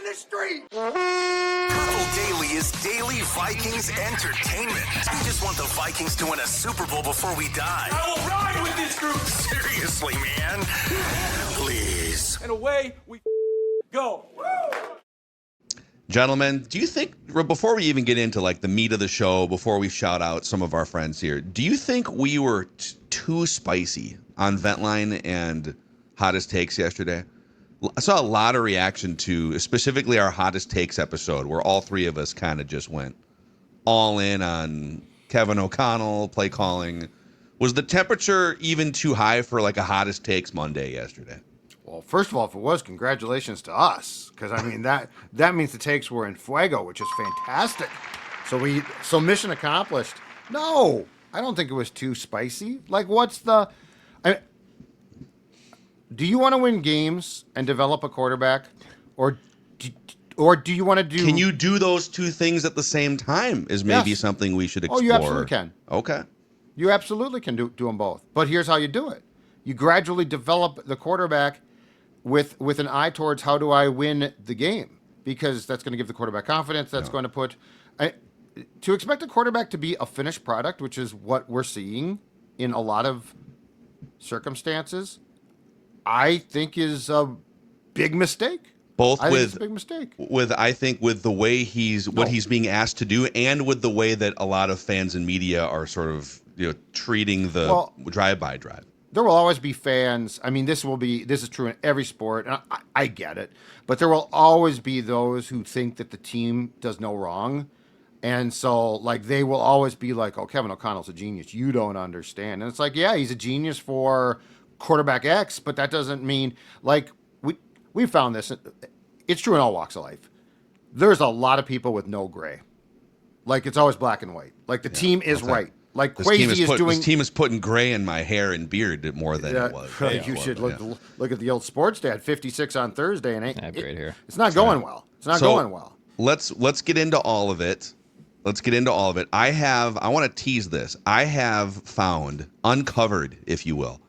in the street. Purple Daily is daily Vikings entertainment. We just want the Vikings to win a Super Bowl before we die. I will ride with this group. Seriously, man. Please. And away we go. Gentlemen, do you think, before we even get into like the meat of the show, before we shout out some of our friends here, do you think we were too spicy on Ventline and Hottest Takes yesterday? I saw a lot of reaction to specifically our Hottest Takes episode where all three of us kind of just went all in on Kevin O'Connell, play calling. Was the temperature even too high for like a Hottest Takes Monday yesterday? Well, first of all, if it was, congratulations to us, because I mean that means the takes were in fuego, which is fantastic. So mission accomplished. No, I don't think it was too spicy. Like, do you want to win games and develop a quarterback, or do you want to do? Can you do those two things at the same time? Is maybe Yes. something we should explore. Oh, you absolutely can. Okay. You absolutely can do them both. But here's how you do it: you gradually develop the quarterback with an eye towards how do I win the game, because that's going to give the quarterback confidence. That's going to put to expect a quarterback to be a finished product, which is what we're seeing in a lot of circumstances, I think is a big mistake. Both I think it's with a big mistake. with the way what he's being asked to do, and with the way that a lot of fans and media are sort of treating the drive-by drive. There will always be fans. I mean, this is true in every sport, and I get it. But there will always be those who think that the team does no wrong. And so, like, they will always be like, oh, Kevin O'Connell's a genius. You don't understand. And it's like, yeah, he's a genius for quarterback X, but that doesn't mean, like, we found this. It's true in all walks of life. There's a lot of people with no gray. Like, it's always black and white. Like, the team is right. Like, This team is putting gray in my hair and beard more than it was. You should look at the old sports dad, 56 on Thursday, and I have great hair. It's not going well. It's not going well. Let's get into all of it. I want to tease this. I have uncovered, if you will,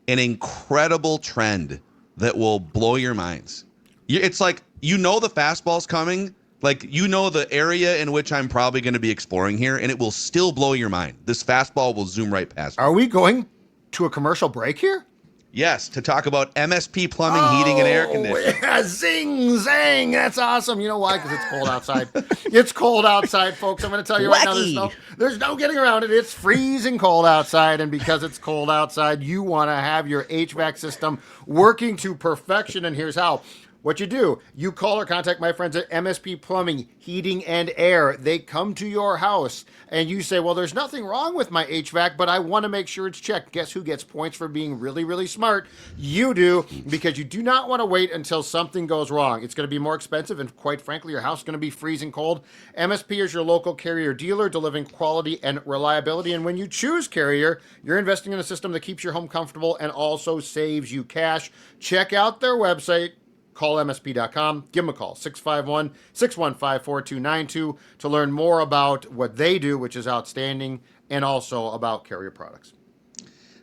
an incredible trend that will blow your minds. It's like, the fastball's coming. Like, the area in which I'm probably going to be exploring here, and it will still blow your mind. This fastball will zoom right past me. Are we going to a commercial break here? Yes, to talk about MSP Plumbing, Heating, and Air Conditioning. Yeah, zing, zang. That's awesome. You know why? Because it's cold outside. It's cold outside, folks. I'm going to tell you right now, there's no getting around it. It's freezing cold outside, and because it's cold outside, you want to have your HVAC system working to perfection, and here's how. What you do, you call or contact my friends at MSP Plumbing, Heating, and Air. They come to your house, and you say, well, there's nothing wrong with my HVAC, but I want to make sure it's checked. Guess who gets points for being really, really smart? You do, because you do not want to wait until something goes wrong. It's going to be more expensive, and quite frankly, your house is going to be freezing cold. MSP is your local Carrier dealer, delivering quality and reliability, and when you choose Carrier, you're investing in a system that keeps your home comfortable and also saves you cash. Check out their website. Call MSP.com. Give them a call, 651-615-4292, to learn more about what they do, which is outstanding, and also about Carrier products.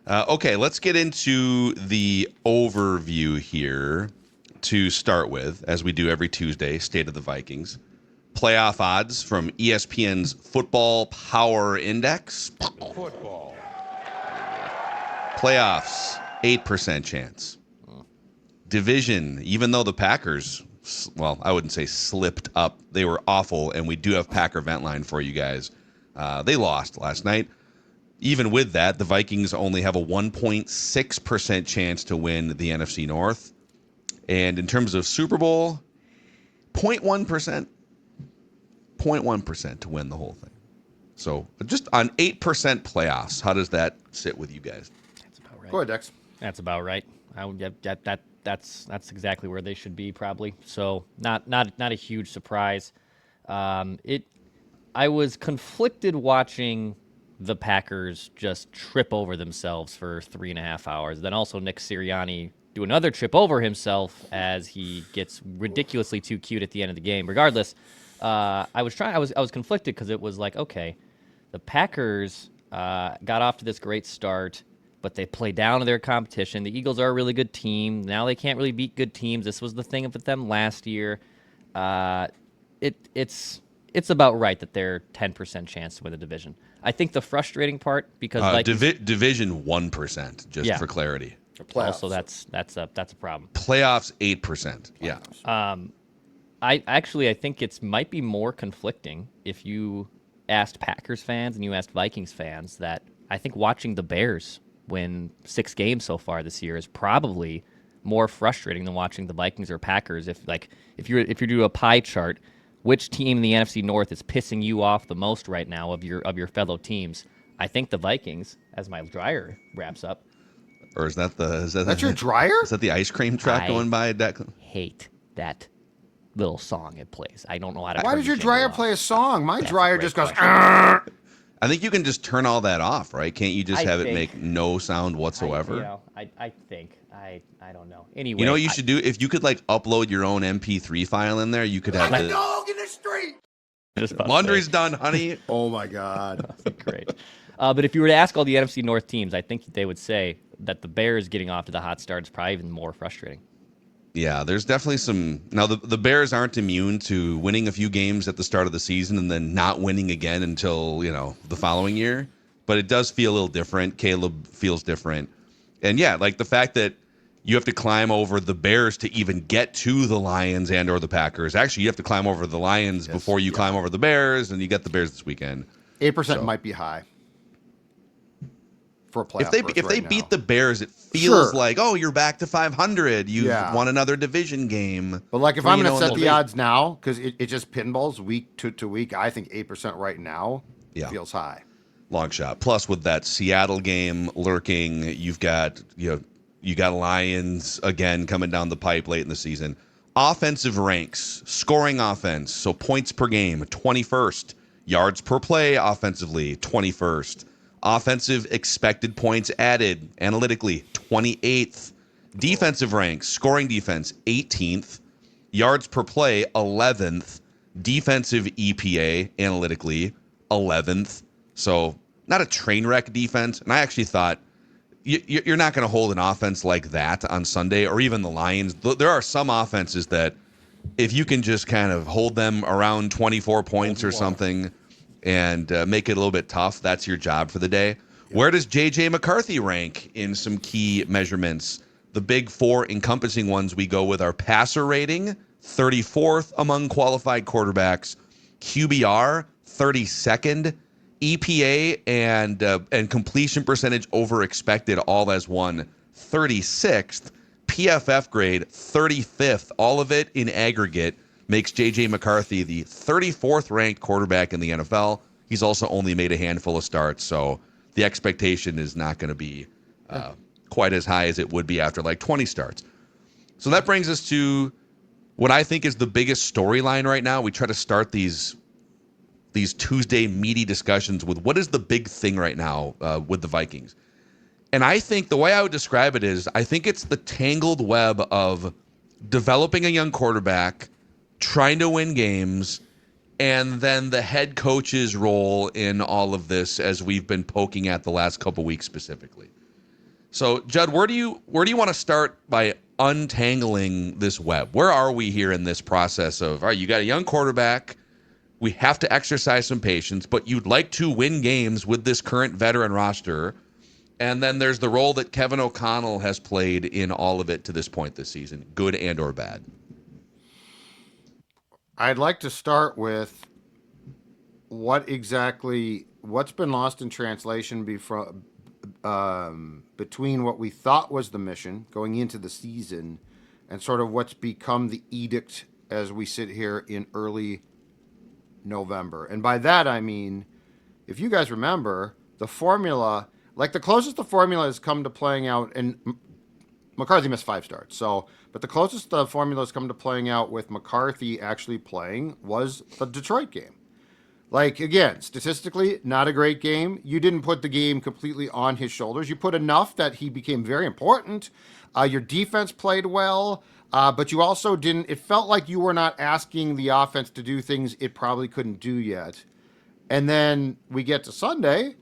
Okay, let's get into the overview here to start with, as we do every Tuesday, State of the Vikings. Playoff odds from ESPN's Football Power Index. Football. Playoffs, 8% chance. Division, even though the Packers, well, I wouldn't say slipped up. They were awful, and we do have Packer Ventline for you guys. They lost last night. Even with that, the Vikings only have a 1.6% chance to win the NFC North. And in terms of Super Bowl, 0.1%. 0.1% to win the whole thing. So just on 8% playoffs, how does that sit with you guys? That's about right. Go ahead, Dex. That's about right. I would get that's exactly where they should be, probably. So not a huge surprise. I was conflicted watching the Packers just trip over themselves for 3.5 hours. Then also Nick Sirianni do another trip over himself as he gets ridiculously too cute at the end of the game. Regardless, I was conflicted because it was like, okay, the Packers got off to this great start, but they play down to their competition. The Eagles are a really good team. Now they can't really beat good teams. This was the thing with them last year. It's about right that they're 10% chance to win the division. I think the frustrating part because Vikings, division 1%, just for clarity. also that's a problem. Playoffs 8%. Yeah. I think it might be more conflicting if you asked Packers fans and you asked Vikings fans that I think watching the Bears win 6 games so far this year is probably more frustrating than watching the Vikings or Packers. If you do a pie chart, which team in the NFC North is pissing you off the most right now of your fellow teams? I think the Vikings, as my dryer wraps up. Or is that your dryer? Is that the ice cream truck going by? Hate that little song it plays. I don't know how to. Why does your dryer play a song? My dryer just goes. I think you can just turn all that off, right? Can't you just have it make no sound whatsoever? I think. I don't know. Anyway, you know what you should do? If you could like upload your own MP3 file in there, you could have Like a dog in the street. Laundry's done, honey. Oh my God. Great. But if you were to ask all the NFC North teams, I think they would say that the Bears getting off to the hot start is probably even more frustrating. Yeah, there's definitely some. Now, the Bears aren't immune to winning a few games at the start of the season and then not winning again until, the following year. But it does feel a little different. Caleb feels different. And yeah, like the fact that you have to climb over the Bears to even get to the Lions and or the Packers. Actually, you have to climb over the Lions before you climb over the Bears, and you get the Bears this weekend. 8% might be high for a playoff. If they beat the Bears, it feels like, oh, you're back to 500. You've won another division game. But like if I'm going to set the odds now, because it just pinballs week to week, I think 8% right now feels high. Long shot. Plus, with that Seattle game lurking, you've got Lions again coming down the pipe late in the season. Offensive ranks, scoring offense, so points per game, 21st. Yards per play offensively, 21st. Offensive expected points added analytically, 28th. Defensive ranks, scoring defense, 18th. Yards per play, 11th. Defensive EPA analytically, 11th. So not a train wreck defense. And I actually thought you're not going to hold an offense like that on Sunday or even the Lions. There are some offenses that if you can just kind of hold them around 24 points or something and make it a little bit tough, that's your job for the day. Yep. Where does J.J. McCarthy rank in some key measurements? The big 4 encompassing ones we go with are passer rating, 34th among qualified quarterbacks, QBR, 32nd, EPA and completion percentage over expected, all as one, 36th, PFF grade, 35th. All of it in aggregate makes J.J. McCarthy the 34th ranked quarterback in the NFL. He's also only made a handful of starts, so the expectation is not going to be quite as high as it would be after like 20 starts. So that brings us to what I think is the biggest storyline right now. We try to start these Tuesday meaty discussions with what is the big thing right now with the Vikings. And I think the way I would describe it is I think it's the tangled web of developing a young quarterback, trying to win games, and then the head coach's role in all of this as we've been poking at the last couple weeks specifically. So, Judd, where do you want to start by untangling this web? Where are we here in this process of, all right, you got a young quarterback, we have to exercise some patience, but you'd like to win games with this current veteran roster. And then there's the role that Kevin O'Connell has played in all of it to this point this season, good and or bad. I'd like to start with what's been lost in translation between what we thought was the mission going into the season and sort of what's become the edict as we sit here in early November. And by that, I mean, if you guys remember, the formula, like the closest the formula has come to playing out, and McCarthy missed 5 starts, but the closest the formula has come to playing out with McCarthy actually playing was the Detroit game. Like, again, statistically, not a great game. You didn't put the game completely on his shoulders. You put enough that he became very important. Your defense played well. But you also didn't, it felt like you were not asking the offense to do things it probably couldn't do yet. And then we get to Sunday,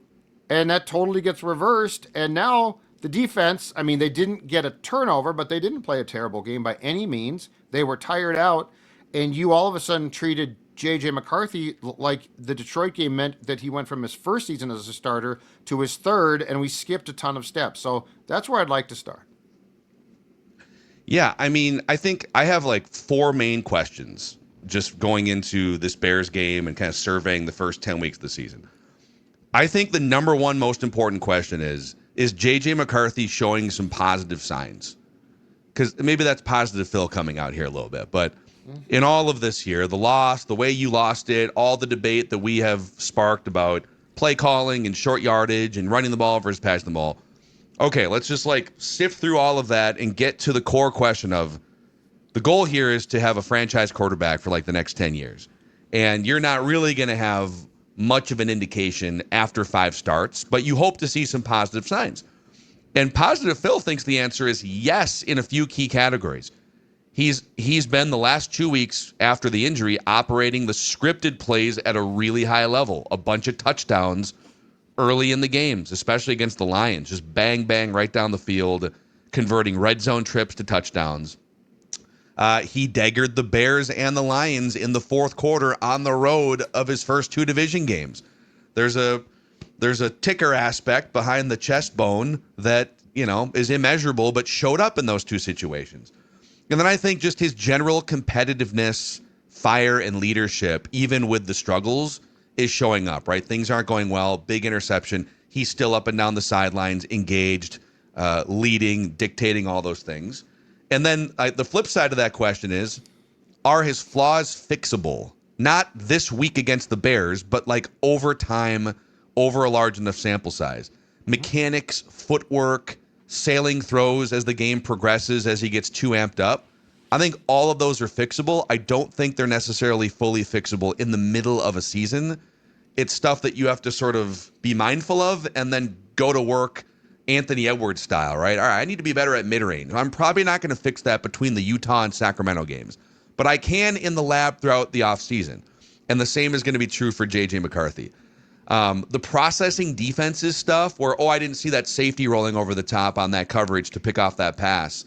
and that totally gets reversed. And now the defense, I mean, they didn't get a turnover, but they didn't play a terrible game by any means. They were tired out. and you all of a sudden treated J.J. McCarthy like the Detroit game meant that he went from his first season as a starter to his third, and we skipped a ton of steps. So that's where I'd like to start. Yeah, I mean, I think I have like four main questions just going into this Bears game and kind of surveying the first 10 weeks of the season. I think the number one most important question is J.J. McCarthy showing some positive signs? Because maybe that's positive Phil coming out here a little bit. But in all of this here, the loss, the way you lost it, all the debate that we have sparked about play calling and short yardage and running the ball versus passing the ball. Okay, let's just like sift through all of that and get to the core question of the goal here is to have a franchise quarterback for like the next 10 years. And you're not really going to have much of an indication after 5 starts, but you hope to see some positive signs. And positive Phil thinks the answer is yes in a few key categories. He's been the last 2 weeks after the injury operating the scripted plays at a really high level, a bunch of touchdowns early in the games, especially against the Lions, just bang, bang right down the field, converting red zone trips to touchdowns. He daggered the Bears and the Lions in the fourth quarter on the road of his first 2 division games. There's a ticker aspect behind the chest bone that, is immeasurable, but showed up in those 2 situations. And then I think just his general competitiveness, fire, and leadership, even with the struggles, is showing up, right? Things aren't going well. Big interception. He's still up and down the sidelines, engaged, leading, dictating all those things. And then the flip side of that question is, are his flaws fixable? Not this week against the Bears, but like over time, over a large enough sample size. Mechanics, footwork, sailing throws as the game progresses, as he gets too amped up. I think all of those are fixable. I don't think they're necessarily fully fixable in the middle of a season. It's stuff that you have to sort of be mindful of and then go to work Anthony Edwards style, right? All right, I need to be better at mid-range. I'm probably not going to fix that between the Utah and Sacramento games, but I can in the lab throughout the offseason. And the same is going to be true for J.J. McCarthy. The processing defenses stuff where, I didn't see that safety rolling over the top on that coverage to pick off that pass.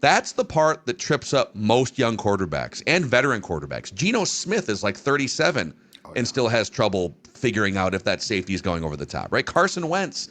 That's the part that trips up most young quarterbacks and veteran quarterbacks. Geno Smith is like 37 and still has trouble figuring out if that safety is going over the top, right? Carson Wentz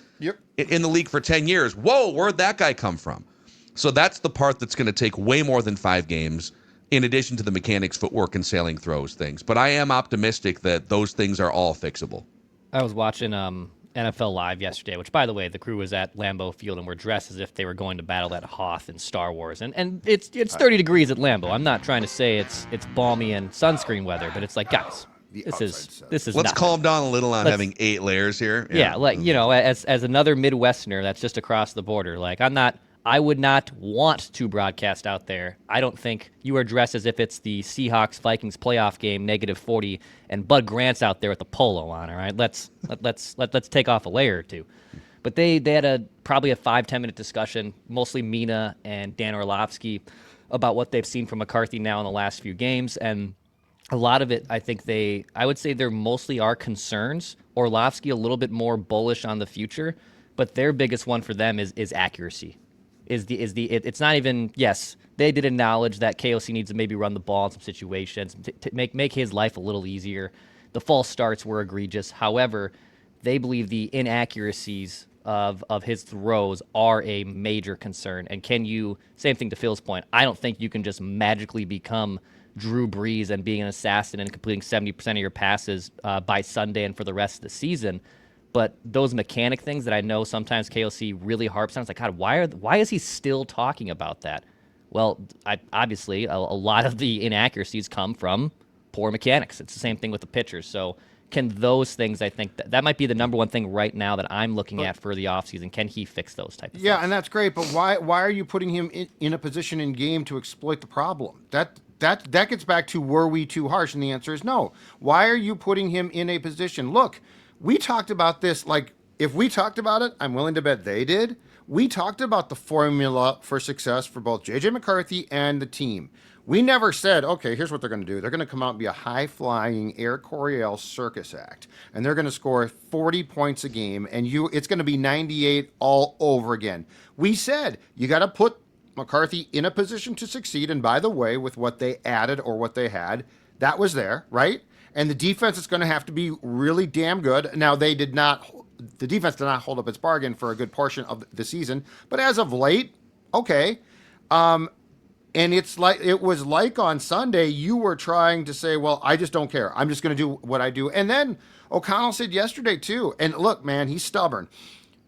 in the league for 10 years. Whoa, where'd that guy come from? So that's the part that's going to take way more than 5 games, in addition to the mechanics, footwork, and sailing throws things. But I am optimistic that those things are all fixable. I was watching NFL Live yesterday, which, by the way, the crew was at Lambeau Field and were dressed as if they were going to battle at Hoth in Star Wars. And it's 30 degrees at Lambeau. I'm not trying to say it's balmy and sunscreen weather, but it's like, guys, this is Let's nothing. calm down a little on having 8 layers here. Yeah, like, as another Midwesterner that's just across the border, like I would not want to broadcast out there. I don't think you are dressed as if it's the Seahawks-Vikings playoff game, -40, and Bud Grant's out there with the polo on. All right, let's take off a layer or two. But they had probably a 5-10 minute discussion, mostly Mina and Dan Orlovsky, about what they've seen from McCarthy now in the last few games, and a lot of it, I would say they're mostly our concerns. Orlovsky a little bit more bullish on the future, but their biggest one for them is accuracy. It's not even, yes, they did acknowledge that KOC needs to maybe run the ball in some situations to make his life a little easier. The false starts were egregious. However, they believe the inaccuracies of his throws are a major concern. And same thing to Phil's point, I don't think you can just magically become Drew Brees and being an assassin and completing 70% of your passes by Sunday and for the rest of the season. But those mechanic things that I know sometimes KOC really harps on, it's like, God, why is he still talking about that? Well, obviously, a lot of the inaccuracies come from poor mechanics. It's the same thing with the pitchers. So can those things, I think, that might be the number one thing right now that I'm looking at for the offseason. Can he fix those type of things? Yeah, and that's great, but why are you putting him in a position in game to exploit the problem? That gets back to, were we too harsh? And the answer is no. Why are you putting him in a position? Look, we talked about this, like, if we talked about it, I'm willing to bet they did. We talked about the formula for success for both J.J. McCarthy and the team. We never said, okay, here's what they're going to do. They're going to come out and be a high-flying Air Coryell circus act, and they're going to score 40 points a game, and it's going to be 98 all over again. We said, you got to put McCarthy in a position to succeed. And by the way, with what they added or what they had, that was there, right? And the defense is going to have to be really damn good. Now, the defense did not hold up its bargain for a good portion of the season, but as of late, okay. And it was like on Sunday, you were trying to say, well, I just don't care. I'm just going to do what I do. And then O'Connell said yesterday too, and look, man, he's stubborn.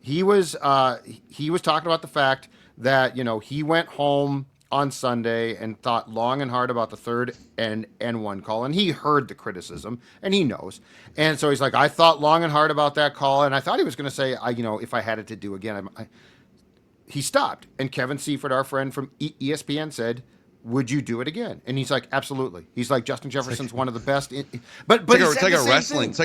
He was talking about the fact that, he went home on Sunday and thought long and hard about the third and one call. And he heard the criticism and he knows. And so he's like, I thought long and hard about that call. And I thought he was going to say, if I had it to do again, he stopped. And Kevin Seifert, our friend from ESPN, said, would you do it again? And he's like, absolutely. He's like, Justin Jefferson's one of the best. But it's like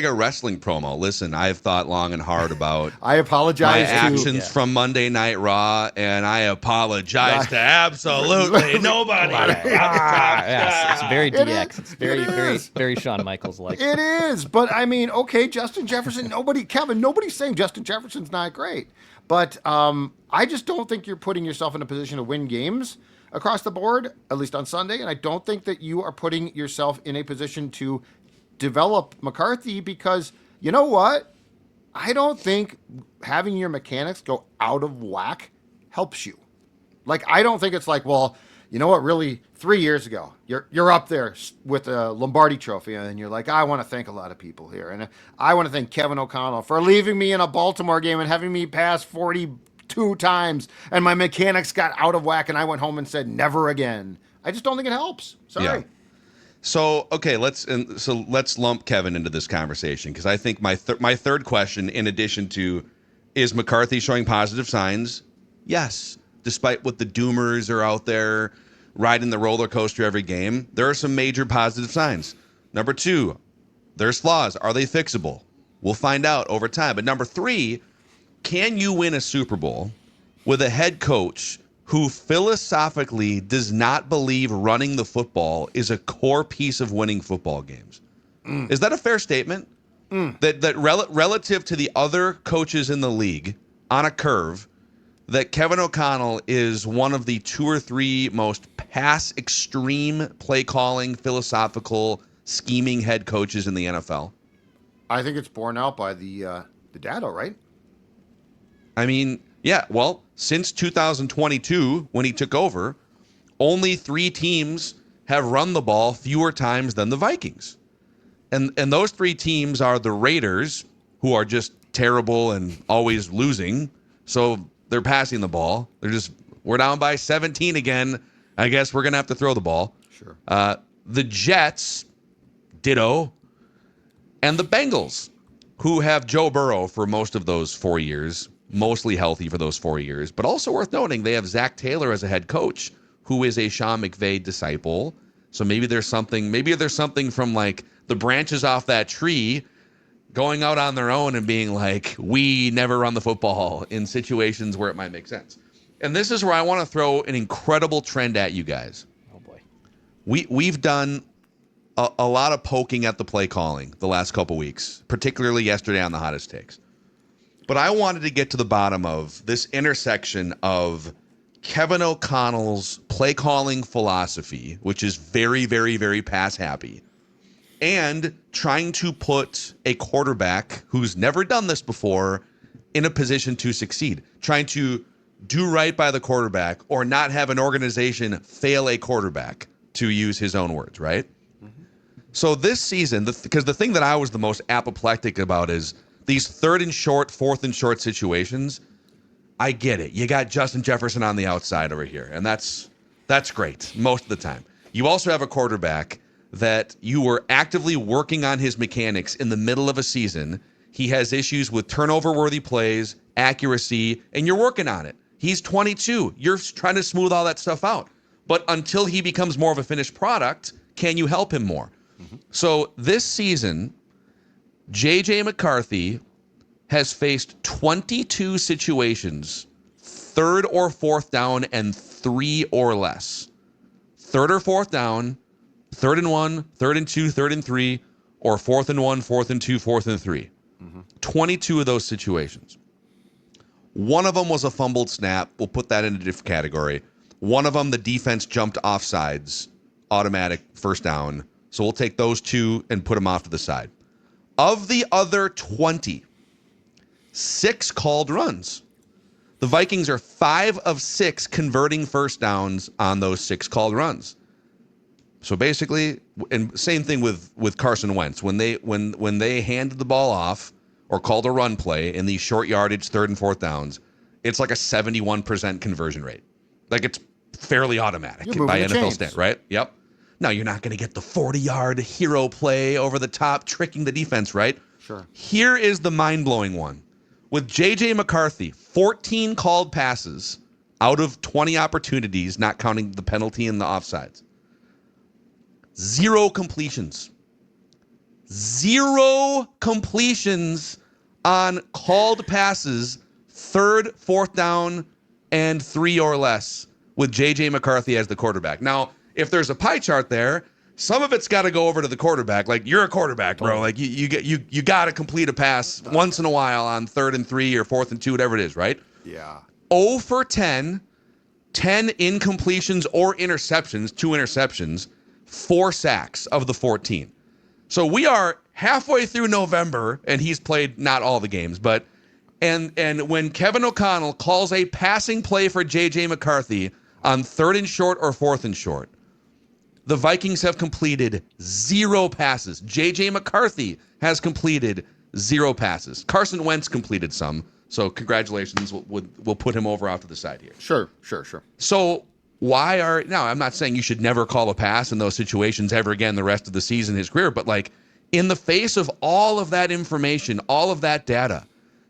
a wrestling promo. Listen, I've thought long and hard about I apologize my actions from Monday Night Raw, and I apologize to absolutely nobody. Yes, it's very DX. It's very Shawn Michaels like. It is, but I mean, okay, Justin Jefferson. Nobody's saying Justin Jefferson's not great, but I just don't think you're putting yourself in a position to win games across the board, at least on Sunday. And I don't think that you are putting yourself in a position to develop McCarthy because, you know what? I don't think having your mechanics go out of whack helps you. Like, I don't think it's like, well, you know what, really, 3 years ago, you're up there with a Lombardi trophy, and you're like, I want to thank a lot of people here. And I want to thank Kevin O'Connell for leaving me in a Baltimore game and having me pass 42 times, and my mechanics got out of whack, and I went home and said, never again. I just don't think it helps. Sorry. Yeah. So, okay, let's lump Kevin into this conversation, because I think my third question, in addition to, is McCarthy showing positive signs? Yes. Despite what the doomers are out there riding the roller coaster every game, there are some major positive signs. Number 2, there's flaws. Are they fixable? We'll find out over time. But number 3, can you win a Super Bowl with a head coach who philosophically does not believe running the football is a core piece of winning football games? Is that a fair statement? That relative to the other coaches in the league on a curve, that Kevin O'Connell is one of the 2 or 3 most pass extreme play calling, philosophical, scheming head coaches in the NFL? I think it's borne out by the data, right? I mean, yeah, well, since 2022, when he took over, only 3 teams have run the ball fewer times than the Vikings. And those 3 teams are the Raiders, who are just terrible and always losing. So they're passing the ball. We're down by 17 again. I guess we're going to have to throw the ball. Sure. The Jets, ditto. And the Bengals, who have Joe Burrow for most of those 4 years, mostly healthy for those 4 years. But also worth noting, they have Zach Taylor as a head coach, who is a Sean McVay disciple. So maybe there's something from like the branches off that tree going out on their own and being like, we never run the football in situations where it might make sense. And this is where I want to throw an incredible trend at you guys. Oh, boy. We've done a lot of poking at the play calling the last couple weeks, particularly yesterday on the Hottest Takes. But I wanted to get to the bottom of this intersection of Kevin O'Connell's play calling philosophy, which is very, very, very pass happy, and trying to put a quarterback who's never done this before in a position to succeed, trying to do right by the quarterback or not have an organization fail a quarterback, to use his own words, right? Mm-hmm. So this season, because the thing that I was the most apoplectic about is these 3rd and short, 4th and short situations. I get it. You got Justin Jefferson on the outside over here, and that's great most of the time. You also have a quarterback that you were actively working on his mechanics in the middle of a season. He has issues with turnover-worthy plays, accuracy, and you're working on it. He's 22. You're trying to smooth all that stuff out. But until he becomes more of a finished product, can you help him more? Mm-hmm. So this season, J.J. McCarthy has faced 22 situations, 3rd or 4th down and 3 or less. 3rd or 4th down, 3rd and 1, 3rd and 2, 3rd and 3, or 4th and 1, 4th and 2, 4th and 3. Mm-hmm. 22 of those situations. One of them was a fumbled snap. We'll put that in a different category. One of them, the defense jumped offsides, automatic first down. So we'll take those 2 and put them off to the side. Of the other 20, 6 called runs. The Vikings are 5 of 6 converting first downs on those 6 called runs. So basically, and same thing with Carson Wentz. When they handed the ball off or called a run play in these short yardage 3rd and 4th downs, it's like a 71% conversion rate. Like it's fairly automatic by NFL standards, right? Yep. Now you're not going to get the 40-yard hero play over the top, tricking the defense, right? Sure. Here is the mind-blowing one. With J.J. McCarthy, 14 called passes out of 20 opportunities, not counting the penalty and the offsides. 0 completions. 0 completions on called passes, 3rd, 4th down, and 3 or less with J.J. McCarthy as the quarterback. Now, if there's a pie chart there, some of it's got to go over to the quarterback. Like, you're a quarterback, bro. Like, you got to complete a pass once in a while on 3rd and 3 or 4th and 2, whatever it is, right? Yeah. 0 for 10, 10 incompletions or interceptions, 2 interceptions, 4 sacks of the 14. So we are halfway through November, and he's played not all the games, but and when Kevin O'Connell calls a passing play for J.J. McCarthy on 3rd and short or 4th and short, the Vikings have completed 0 passes. J.J. McCarthy has completed 0 passes. Carson Wentz completed some, so congratulations. We'll put him over out to the side here. Sure. So now, I'm not saying you should never call a pass in those situations ever again the rest of the season, his career, but like in the face of all of that information, all of that data,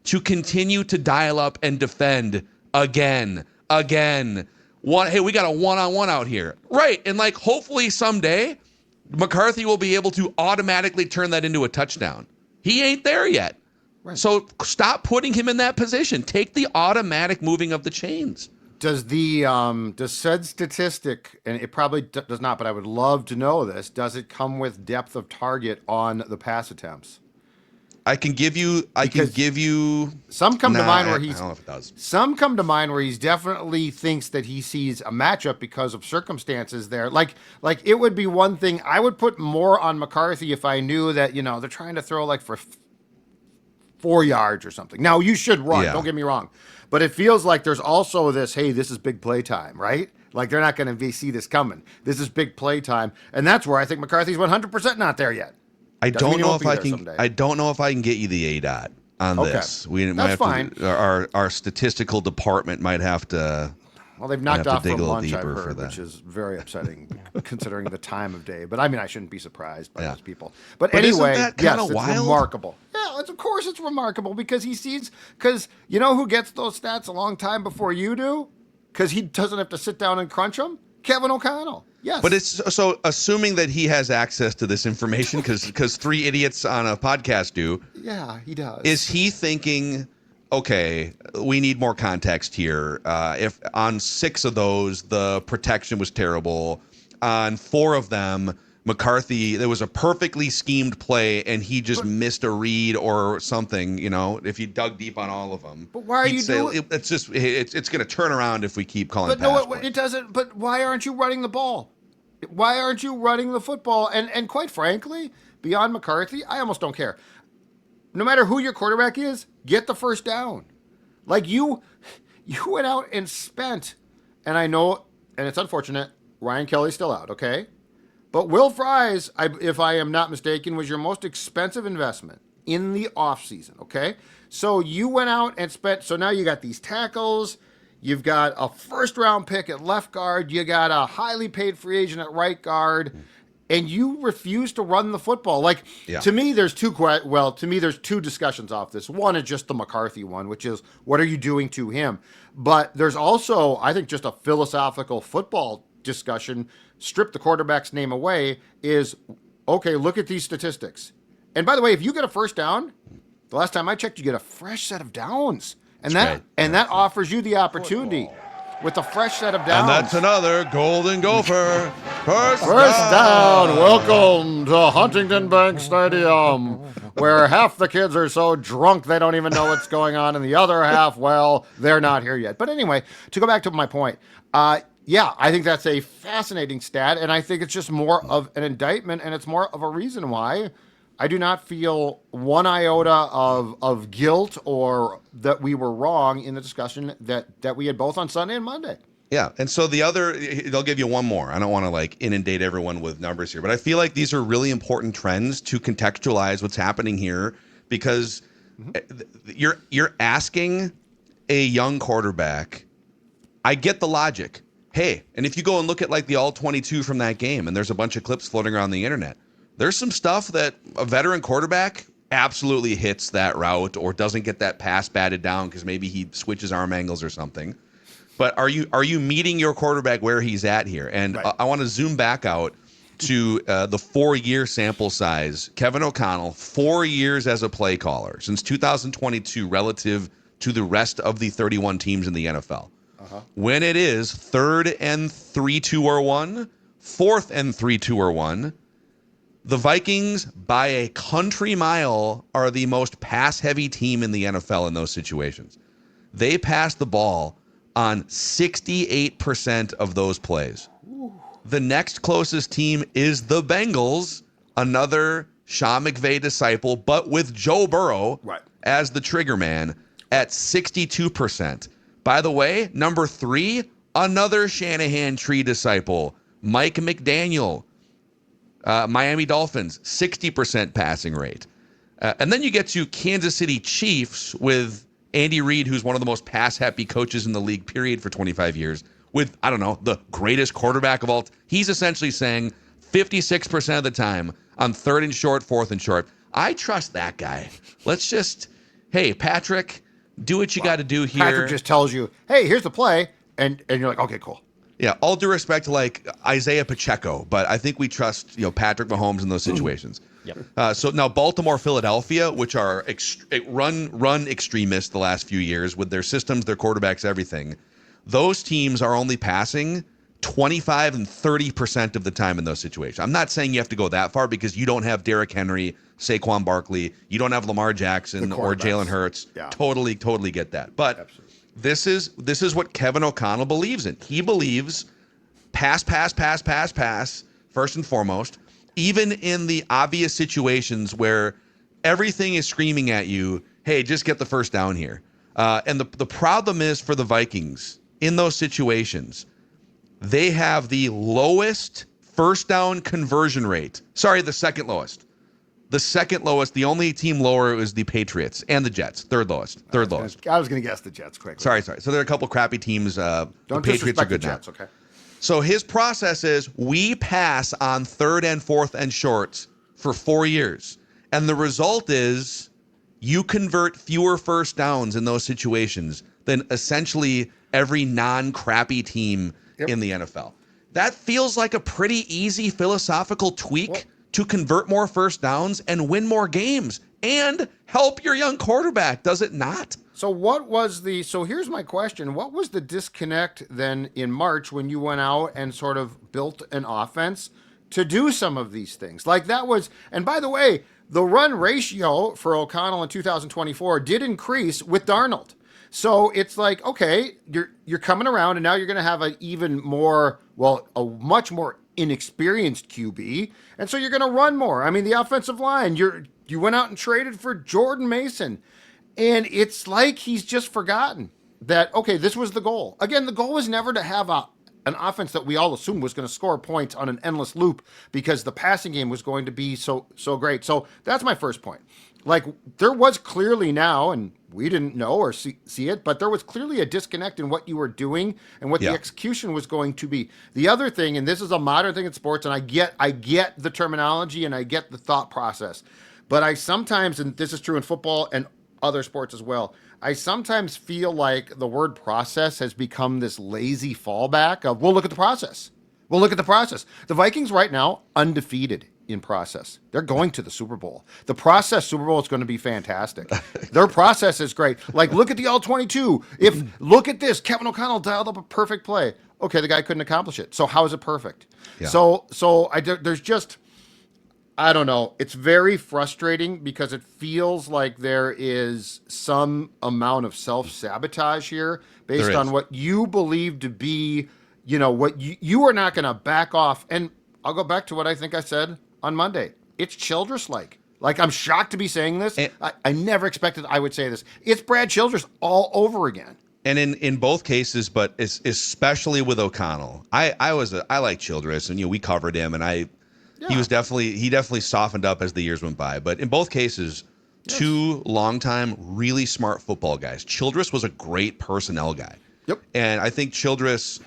to continue to dial up and defend again. Hey, we got a one-on-one out here. Right. And like hopefully someday McCarthy will be able to automatically turn that into a touchdown. He ain't there yet. Right. So stop putting him in that position. Take the automatic moving of the chains. Does said statistic, and it probably does not, but I would love to know this, does it come with depth of target on the pass attempts? I can give you some come to mind where I don't know if it does. Some come to mind where he's definitely thinks that he sees a matchup because of circumstances there. Like it would be one thing I would put more on McCarthy if I knew that, they're trying to throw like for 4 yards or something. Now you should run, don't get me wrong. But it feels like there's also this, hey, this is big play time, right? Like they're not going to see this coming. This is big play time. And that's where I think McCarthy's 100% not there yet. I don't know if I can get you the ADOT on this. That's fine. Our statistical department might have to. Well, they've knocked off from lunch, I've heard, which is very upsetting considering the time of day. But I mean, I shouldn't be surprised by those people. But anyway, yes, it's remarkable. Yeah, of course it's remarkable because because you know who gets those stats a long time before you do? Because he doesn't have to sit down and crunch them? Kevin O'Connell. Yes. But it's so assuming that he has access to this information because 3 idiots on a podcast do. Yeah, he does. Is he thinking, okay, we need more context here. If on 6 of those, the protection was terrible. On 4 of them, McCarthy, there was a perfectly schemed play and he just missed a read or something, if you dug deep on all of them. But why are you doing it's just it's going to turn around if we keep calling pass plays. It doesn't. But why aren't you running the ball? Why aren't you running the football? And quite frankly, beyond McCarthy, I almost don't care. No matter who your quarterback is, get the first down. Like you went out and spent, and I know, and it's unfortunate, Ryan Kelly's still out, okay? But Will Fries, if I am not mistaken, was your most expensive investment in the offseason, okay? So you went out and spent, so now you got these tackles, you've got a first-round pick at left guard, you got a highly paid free agent at right guard, and you refuse to run the football. To me, there's two discussions off this. One is just the McCarthy one, which is, what are you doing to him? But there's also, I think, just a philosophical football discussion, strip the quarterback's name away, is, okay, look at these statistics. And by the way, if you get a first down, the last time I checked, you get a fresh set of downs. And that offers you the opportunity with a fresh set of downs. And that's another Golden Gopher. First down. Welcome to Huntington Bank Stadium, where half the kids are so drunk they don't even know what's going on, and the other half, well, they're not here yet. But anyway, to go back to my point, Yeah, I think that's a fascinating stat, and I think it's just more of an indictment, and it's more of a reason why I do not feel one iota of guilt or that we were wrong in the discussion that we had both on Sunday and Monday. Yeah, and so they'll give you one more. I don't want to like inundate everyone with numbers here, but I feel like these are really important trends to contextualize what's happening here because you're asking a young quarterback. I get the logic. Hey, and if you go and look at like the all 22 from that game, and there's a bunch of clips floating around the internet, there's some stuff that a veteran quarterback absolutely hits that route or doesn't get that pass batted down because maybe he switches arm angles or something. But are you meeting your quarterback where he's at here? And Right. I want to zoom back out to the 4-year sample size. Kevin O'Connell, 4 years as a play caller since 2022 relative to the rest of the 31 teams in the NFL. When it is 3rd and 3, 2, or 1, 4th and 3, 2, or 1, the Vikings, by a country mile, are the most pass-heavy team in the NFL in those situations. They pass the ball on 68% of those plays. The next closest team is the Bengals, another Sean McVay disciple, but with Joe Burrow as the trigger man at 62%. By the way, number 3, another Shanahan tree disciple, Mike McDaniel, Miami Dolphins, 60% passing rate. And then you get to Kansas City Chiefs with Andy Reid, who's one of the most pass-happy coaches in the league, period, for 25 years, with, I don't know, the greatest quarterback of all. He's essentially saying 56% of the time on 3rd and short, 4th and short, I trust that guy. Let's just, hey, Patrick, do what you got to do here. Patrick just tells you, hey, here's the play, and you're like, okay, cool. Yeah, all due respect to like Isaiah Pacheco, but I think we trust Patrick Mahomes in those situations. Yep. So now Baltimore, Philadelphia, which are run extremists the last few years with their systems, their quarterbacks, everything. Those teams are only passing 25 and 30% of the time in those situations. I'm not saying you have to go that far because you don't have Derrick Henry, Saquon Barkley, you don't have Lamar Jackson or Jalen Hurts. Yeah. Totally get that. But this is what Kevin O'Connell believes in. He believes pass, first and foremost, even in the obvious situations where everything is screaming at you, hey, just get the first down here. And the problem is for the Vikings in those situations, they have the lowest first down conversion rate. Sorry, the second lowest. The second lowest. The only team lower is the Patriots and the Jets. Third lowest. I was going to guess the Jets quickly. Sorry. So there are a couple crappy teams. Don't the Patriots are good the Jets, now. okay? So his process is we pass on 3rd and 4th and shorts for 4 years. And the result is you convert fewer first downs in those situations than essentially every non-crappy team in the NFL. That feels like a pretty easy philosophical tweak to convert more first downs and win more games and help your young quarterback, does it not? So here's my question. What was the disconnect then in March when you went out and sort of built an offense to do some of these things? Like that was, and by the way, the run ratio for O'Connell in 2024 did increase with Darnold. So it's like, okay, you're coming around and now you're going to have a much more inexperienced QB. And so you're going to run more. I mean, the offensive line, you went out and traded for Jordan Mason. And it's like he's just forgotten that, okay, this was the goal. Again, the goal was never to have an offense that we all assumed was going to score points on an endless loop because the passing game was going to be so great. So that's my first point. Like, there was clearly now, and we didn't know or see it, but there was clearly a disconnect in what you were doing and what the execution was going to be. The other thing, and this is a modern thing in sports, and I get the terminology and I get the thought process, but I sometimes, and this is true in football and other sports as well, I sometimes feel like the word process has become this lazy fallback of, we'll look at the process. We'll look at the process. The Vikings right now, undefeated in process. They're going to the Super Bowl. The process Super Bowl is going to be fantastic. Their process is great. Like, look at the All-22. Look at this. Kevin O'Connell dialed up a perfect play. Okay, the guy couldn't accomplish it. So how is it perfect? Yeah. There's just, I don't know. It's very frustrating because it feels like there is some amount of self-sabotage here based on what you believe to be what you are not going to back off. And I'll go back to what I think I said on Monday. It's Childress-like. Like, I'm shocked to be saying this. I never expected I would say this. It's Brad Childress all over again. And in both cases, but especially with O'Connell, I like Childress, and we covered him, and he definitely softened up as the years went by. But in both cases, two longtime, really smart football guys. Childress was a great personnel guy. Yep. And I think Childress,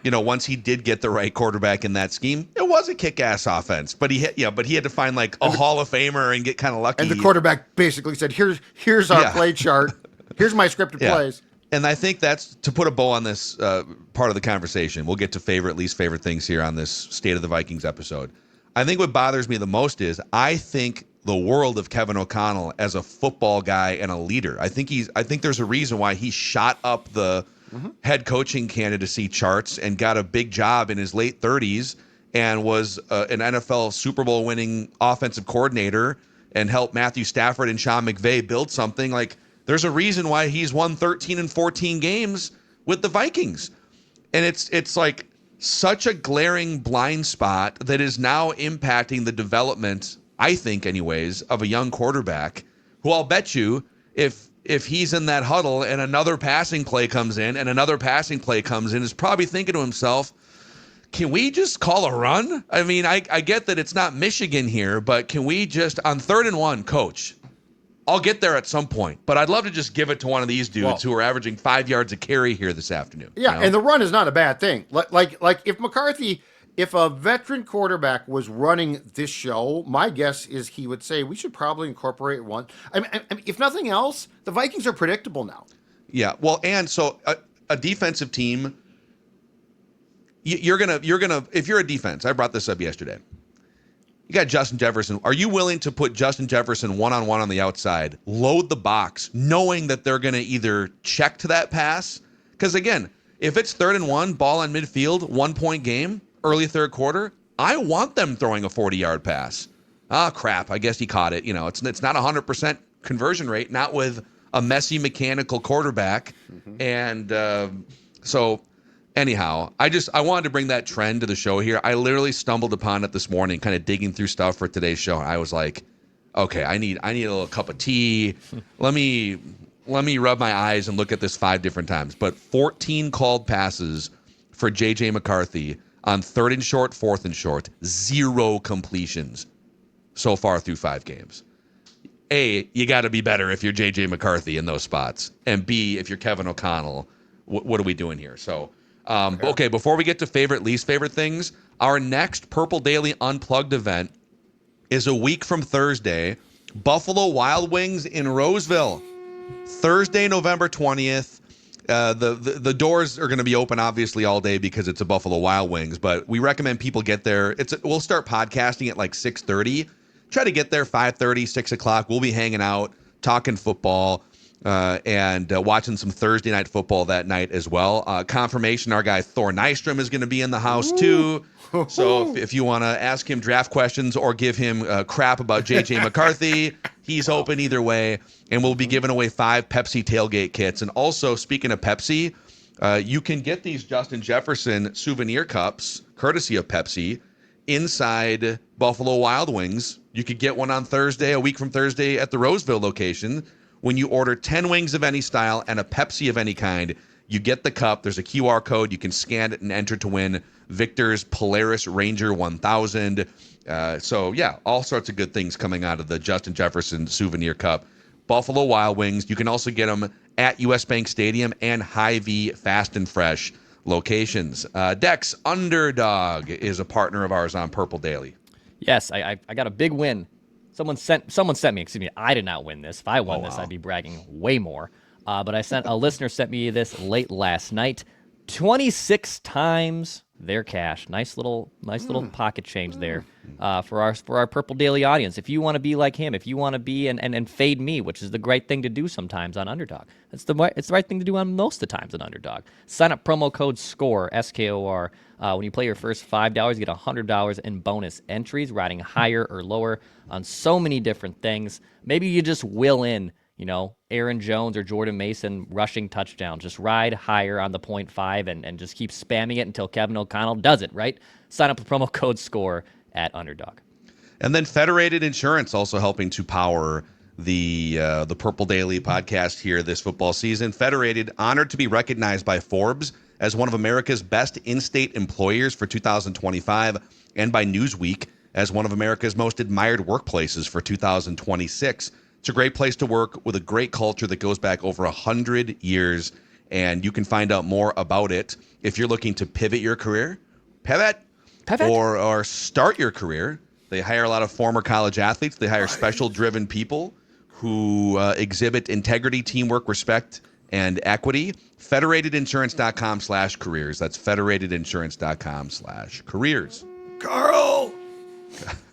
once he did get the right quarterback in that scheme, it was a kick-ass offense. But he had to find like a Hall of Famer and get kind of lucky. And the quarterback basically said, "Here's our play chart. Here's my scripted plays." And I think that's to put a bow on this part of the conversation. We'll get to favorite, least favorite things here on this State of the Vikings episode. I think what bothers me the most is I think the world of Kevin O'Connell as a football guy and a leader. I think there's a reason why he shot up the head coaching candidacy charts and got a big job in his late 30s and was an NFL Super Bowl winning offensive coordinator and helped Matthew Stafford and Sean McVay build something. Like, there's a reason why he's won 13 and 14 games with the Vikings. And it's like such a glaring blind spot that is now impacting the development, I think anyways, of a young quarterback who I'll bet you if he's in that huddle and another passing play comes in and another passing play comes in, is probably thinking to himself, can we just call a run? I mean, I get that it's not Michigan here, but can we just, on 3rd and 1, coach, I'll get there at some point, but I'd love to just give it to one of these dudes who are averaging 5 yards a carry here this afternoon. Yeah, and the run is not a bad thing. Like if McCarthy, if a veteran quarterback was running this show, my guess is he would say we should probably incorporate one. I mean, if nothing else, the Vikings are predictable now. Yeah, well, and so a defensive team, you're gonna if you're a defense, I brought this up yesterday. You got Justin Jefferson. Are you willing to put Justin Jefferson one-on-one on the outside, load the box, knowing that they're going to either check to that pass? Because, again, if it's 3rd and 1, ball on midfield, 1-point game, early third quarter, I want them throwing a 40-yard pass. Ah, crap, I guess he caught it. It's not 100% conversion rate, not with a messy mechanical quarterback. And so... Anyhow, I wanted to bring that trend to the show here. I literally stumbled upon it this morning, kind of digging through stuff for today's show. And I was like, okay, I need a little cup of tea. Let me rub my eyes and look at this 5 different times. But 14 called passes for J.J. McCarthy on 3rd and short, 4th and short, 0 completions so far through 5 games. A, you got to be better if you're J.J. McCarthy in those spots. And B, if you're Kevin O'Connell, what are we doing here? So... Okay, before we get to favorite, least favorite things, our next Purple Daily Unplugged event is a week from Thursday. Buffalo Wild Wings in Roseville. Thursday, November 20th. The doors are going to be open, obviously, all day because it's a Buffalo Wild Wings, but we recommend people get there. We'll start podcasting at like 6:30. Try to get there 5:30, 6 o'clock. We'll be hanging out, talking football. And watching some Thursday night football that night as well. Confirmation, our guy Thor Nystrom is going to be in the house too. So if you want to ask him draft questions or give him crap about J.J. McCarthy, he's open either way. And we'll be giving away 5 Pepsi tailgate kits. And also, speaking of Pepsi, you can get these Justin Jefferson souvenir cups, courtesy of Pepsi, inside Buffalo Wild Wings. You could get one on Thursday, a week from Thursday, at the Roseville location. When you order 10 wings of any style and a Pepsi of any kind, you get the cup. There's a QR code. You can scan it and enter to win Victor's Polaris Ranger 1000. So, yeah, all sorts of good things coming out of the Justin Jefferson Souvenir Cup. Buffalo Wild Wings. You can also get them at US Bank Stadium and Hy-Vee Fast and Fresh locations. Dex, Underdog is a partner of ours on Purple Daily. Yes, I got a big win. Someone sent me, excuse me, I did not win this. If I won this, I'd be bragging way more. But a listener sent me this late last night. 26 times their cash. Nice little pocket change there for our Purple Daily audience. If you want to be like him, if you want to be and fade me, which is the great thing to do sometimes on Underdog. It's the right thing to do on most of the times on Underdog. Sign up promo code SCORE, SKOR. When you play your first $5, you get $100 in bonus entries, riding higher or lower on so many different things. Maybe you just will in Aaron Jones or Jordan Mason rushing touchdowns. Just ride higher on the 0.5 and just keep spamming it until Kevin O'Connell does it, right? Sign up for promo code SCORE at Underdog. And then Federated Insurance also helping to power the Purple Daily podcast here this football season. Federated, honored to be recognized by Forbes as one of America's best in-state employers for 2025 and by Newsweek as one of America's most admired workplaces for 2026. It's a great place to work with a great culture that goes back over 100 years, and you can find out more about it if you're looking to pivot your career, or start your career. They hire a lot of former college athletes. They hire special driven people who exhibit integrity, teamwork, respect, and equity. Federatedinsurance.com/careers. That's federatedinsurance.com/careers. Carl!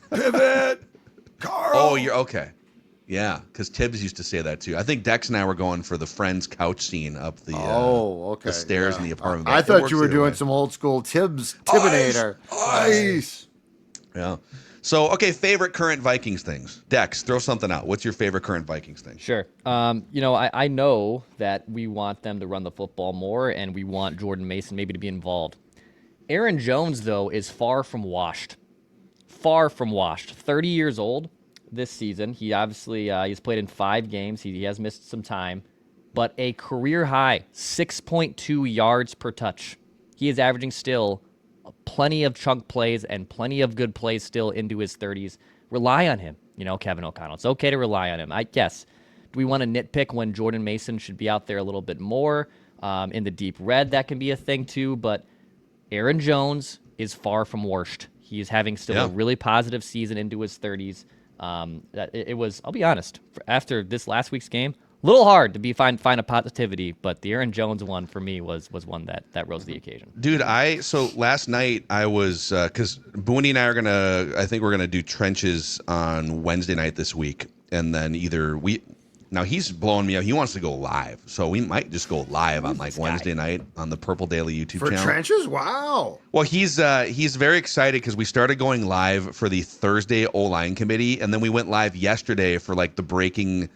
Pivot! Carl! Oh, you're okay. Yeah, because Tibbs used to say that too. I think Dex and I were going for the Friends couch scene up the the stairs in the apartment. I thought you were doing some old school Tibbinator. Ice! Yeah. So, okay, favorite current Vikings things. Dex, throw something out. What's your favorite current Vikings thing? Sure. I know that we want them to run the football more, and we want Jordan Mason maybe to be involved. Aaron Jones, though, is far from washed. Far from washed. 30 years old this season. He obviously he's played in 5 games. He has missed some time. But a career high, 6.2 yards per touch. He is averaging still plenty of chunk plays and plenty of good plays still into his 30s. Rely on him, Kevin O'Connell. It's okay to rely on him. I guess. Do we want to nitpick when Jordan Mason should be out there a little bit more? In the deep red, that can be a thing too. But Aaron Jones is far from worst. He is having still a really positive season into his 30s. It was, I'll be honest, after this last week's game, a little hard to find a positivity, but the Aaron Jones one for me was one that rose to the occasion. Dude, so last night I was, because Booney and I I think we're going to do trenches on Wednesday night this week. And then now he's blowing me up. He wants to go live. So we might just go live on Wednesday night on the Purple Daily YouTube channel. For trenches? Wow. Well, he's very excited because we started going live for the Thursday O-line committee. And then we went live yesterday for the breaking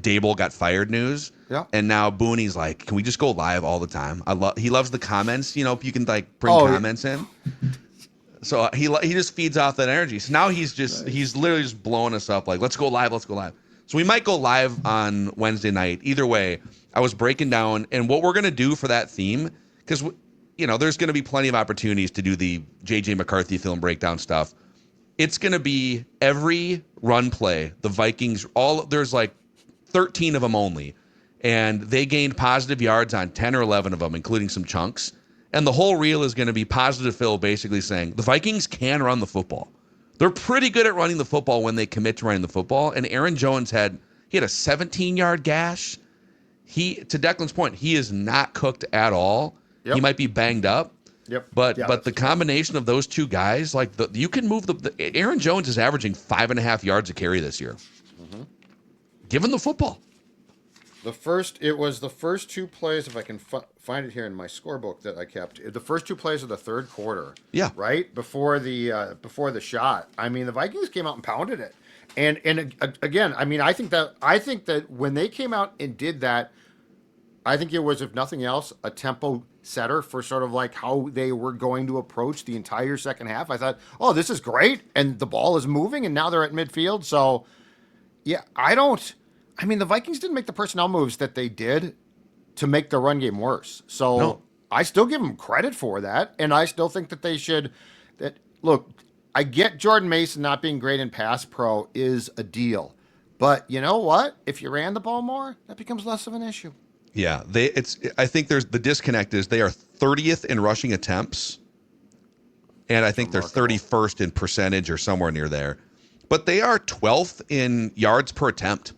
Dable got fired news. Yeah. And now Booney's like, can we just go live all the time? He loves the comments. You can bring comments in. So he just feeds off that energy. So now he's literally just blowing us up. Let's go live. Let's go live. So we might go live on Wednesday night. Either way, I was breaking down and what we're going to do for that theme, because, there's going to be plenty of opportunities to do the J.J. McCarthy film breakdown stuff. It's going to be every run play, the Vikings, there's 13 of them only. And they gained positive yards on 10 or 11 of them, including some chunks. And the whole reel is going to be positive Phil basically saying the Vikings can run the football. They're pretty good at running the football when they commit to running the football. And Aaron Jones had a 17-yard gash. To Declan's point, he is not cooked at all. Yep. He might be banged up. Yep. But the combination of those two guys, you can move Aaron Jones is averaging 5.5 yards a carry this year. Mm-hmm. Give him the football. It was the first 2 plays, if I can find it here in my scorebook that I kept. The first 2 plays of the third quarter. Yeah. Right before the shot. I mean, the Vikings came out and pounded it. And again, I mean, I think that when they came out and did that, I think it was, if nothing else, a tempo setter for sort of how they were going to approach the entire second half. I thought, oh, this is great, and the ball is moving, and now they're at midfield. So, yeah, the Vikings didn't make the personnel moves that they did to make the run game worse. So no. I still give them credit for that, and I still think that they should. Look, I get Jordan Mason not being great in pass pro is a deal, but you know what? If you ran the ball more, that becomes less of an issue. Yeah, I think there's the disconnect is they are 30th in rushing attempts, and I think they're 31st in percentage or somewhere near there, but they are 12th in yards per attempt.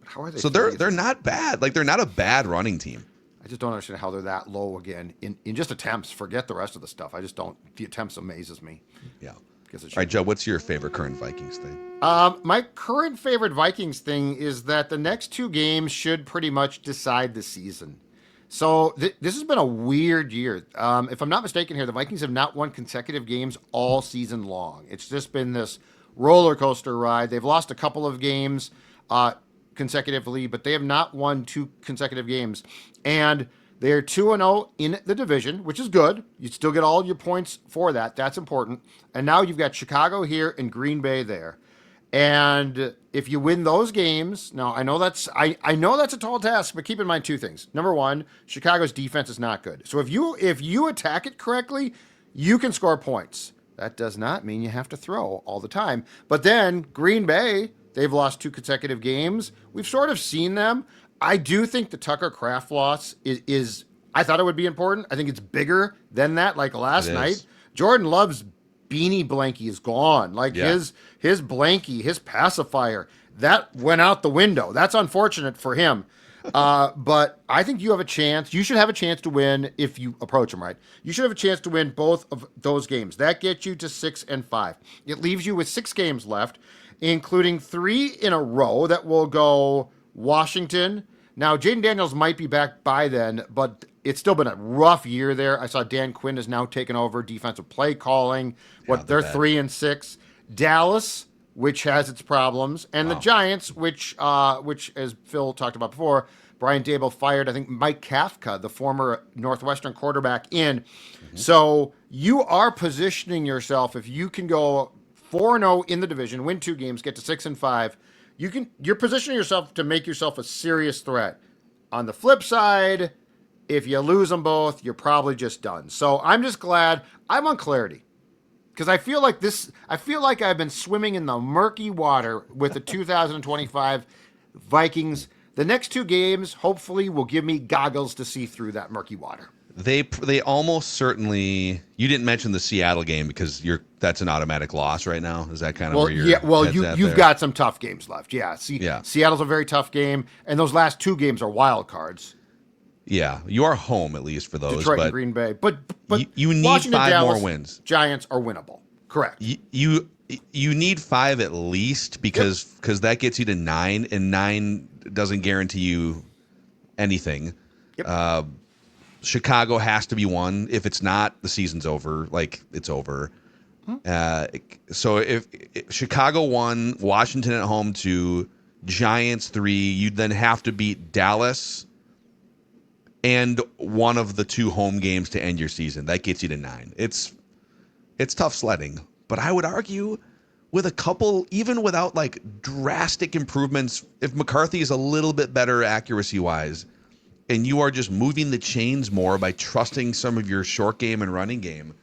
How are they? So they're not bad. They're not a bad running team. I just don't understand how they're that low again in just attempts. Forget the rest of the stuff. I just don't. The attempts amazes me. Yeah. All right, Joe. What's your favorite current Vikings thing? My current favorite Vikings thing is that the next 2 games should pretty much decide the season. So this has been a weird year. If I'm not mistaken here, the Vikings have not won consecutive games all season long. It's just been this roller coaster ride. They've lost a couple of games. consecutively, but they have not won 2 consecutive games. And they are 2-0 in the division, which is good. You still get all your points for that. That's important. And now you've got Chicago here and Green Bay there. And if you win those games, now I know that's a tall task, but keep in mind 2 things. Number 1, Chicago's defense is not good. So if you attack it correctly, you can score points. That does not mean you have to throw all the time. But then Green Bay, they've lost 2 consecutive games. We've sort of seen them. I do think the Tucker Kraft loss is I thought it would be important. I think it's bigger than that. Like last night, Jordan Love's beanie blankie is gone. Like his blankie, his pacifier, that went out the window. That's unfortunate for him. But I think you have a chance. You should have a chance to win if you approach him right. You should have a chance to win both of those games. That gets you to 6-5. It leaves you with 6 games left, including 3 in a row that will go Washington. Now, Jaden Daniels might be back by then, but it's still been a rough year there. I saw Dan Quinn has now taken over defensive play calling. They're 3-6. Dallas, which has its problems, and the Giants, which as Phil talked about before, Brian Daboll fired, I think, Mike Kafka, the former Northwestern quarterback, in. Mm-hmm. So you are positioning yourself, if you can go 4-0 in the division, win 2 games, get to 6-5, you're positioning yourself to make yourself a serious threat. On the flip side, if you lose them both, you're probably just done. So I'm just glad I'm on clarity. Because I feel like I've been swimming in the murky water with the 2025 Vikings. The next 2 games, hopefully, will give me goggles to see through that murky water. They almost certainly. You didn't mention the Seattle game because that's an automatic loss right now. Is that kind of where you're? You've got some tough games left. Yeah. Seattle's a very tough game, and those last 2 games are wild cards. Yeah, you are home at least for those. Detroit and Green Bay, but you need Washington, 5 Dallas, more wins. Giants are winnable. Correct. You need 5 at least because that gets you to 9, and 9 doesn't guarantee you anything. Yep. Chicago has to be 1. If it's not, the season's over. Like, it's over. So if Chicago 1, Washington at home 2, Giants 3, you'd then have to beat Dallas and one of the 2 home games to end your season. That gets you to 9. It's tough sledding, but I would argue with a couple, even without like drastic improvements, if McCarthy is a little bit better accuracy-wise, and you are just moving the chains more by trusting some of your short game and running game,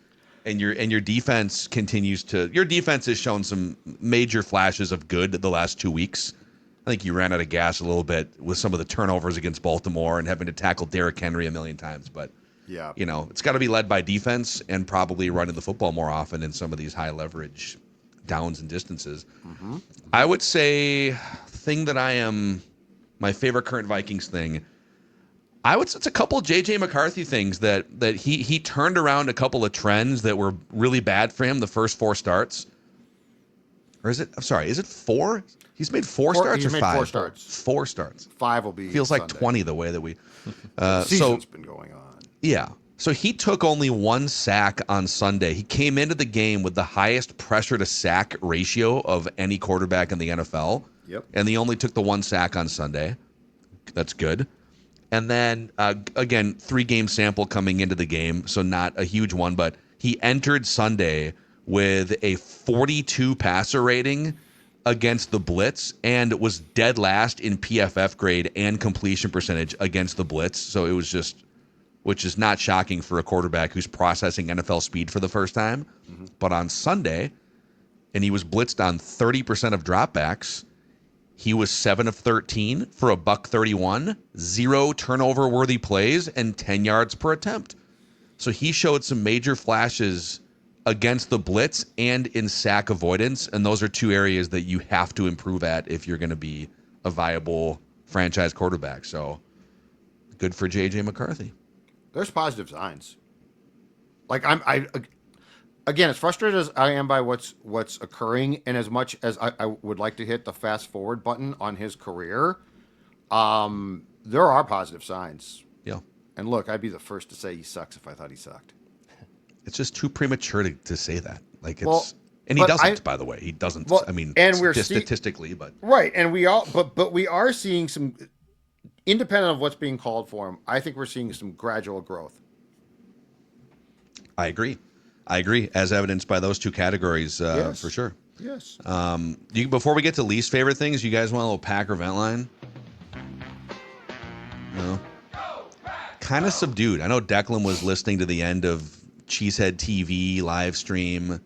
and your defense your defense has shown some major flashes of good the last 2 weeks. I think you ran out of gas a little bit with some of the turnovers against Baltimore and having to tackle Derrick Henry a million times. But, it's got to be led by defense and probably running the football more often in some of these high leverage downs and distances. Mm-hmm. I would say my favorite current Vikings thing, it's a couple of J.J. McCarthy things that he turned around a couple of trends that were really bad for him the first 4 starts. Or is it 4? He's made 4 starts or 5? 4 starts. 4 starts. 5 will be Feels like Sunday. 20 the way that we... Season's been going on. Yeah. So he took only 1 sack on Sunday. He came into the game with the highest pressure to sack ratio of any quarterback in the NFL. Yep. And he only took the 1 sack on Sunday. That's good. And then, again, 3-game sample coming into the game, so not a huge one, but he entered Sunday with a 42 passer rating against the blitz and was dead last in PFF grade and completion percentage against the blitz. So it was just, which is not shocking for a quarterback who's processing NFL speed for the first time. Mm-hmm. But on Sunday, and he was blitzed on 30% of dropbacks, he was 7 of 13 for $131, 0 turnover-worthy plays, and 10 yards per attempt. So he showed some major flashes against the blitz and in sack avoidance, and those are 2 areas that you have to improve at if you're going to be a viable franchise quarterback. So good for J.J. McCarthy. There's positive signs. Like again, as frustrated as I am by what's occurring, and as much as I would like to hit the fast forward button on his career, there are positive signs. Yeah. And look, I'd be the first to say he sucks if I thought he sucked. It's just too premature to say that. Like, And he doesn't, by the way. He doesn't. Well, I mean, and we're statistically, but right, and we all, but we are seeing some, independent of what's being called for him. I think we're seeing some gradual growth. I agree, as evidenced by those two categories, Yes. for sure. Yes. Before we get to least favorite things, you guys want a little Packer vent line? No. Kind of subdued. I know Declan was listening to the end of Cheesehead TV live stream.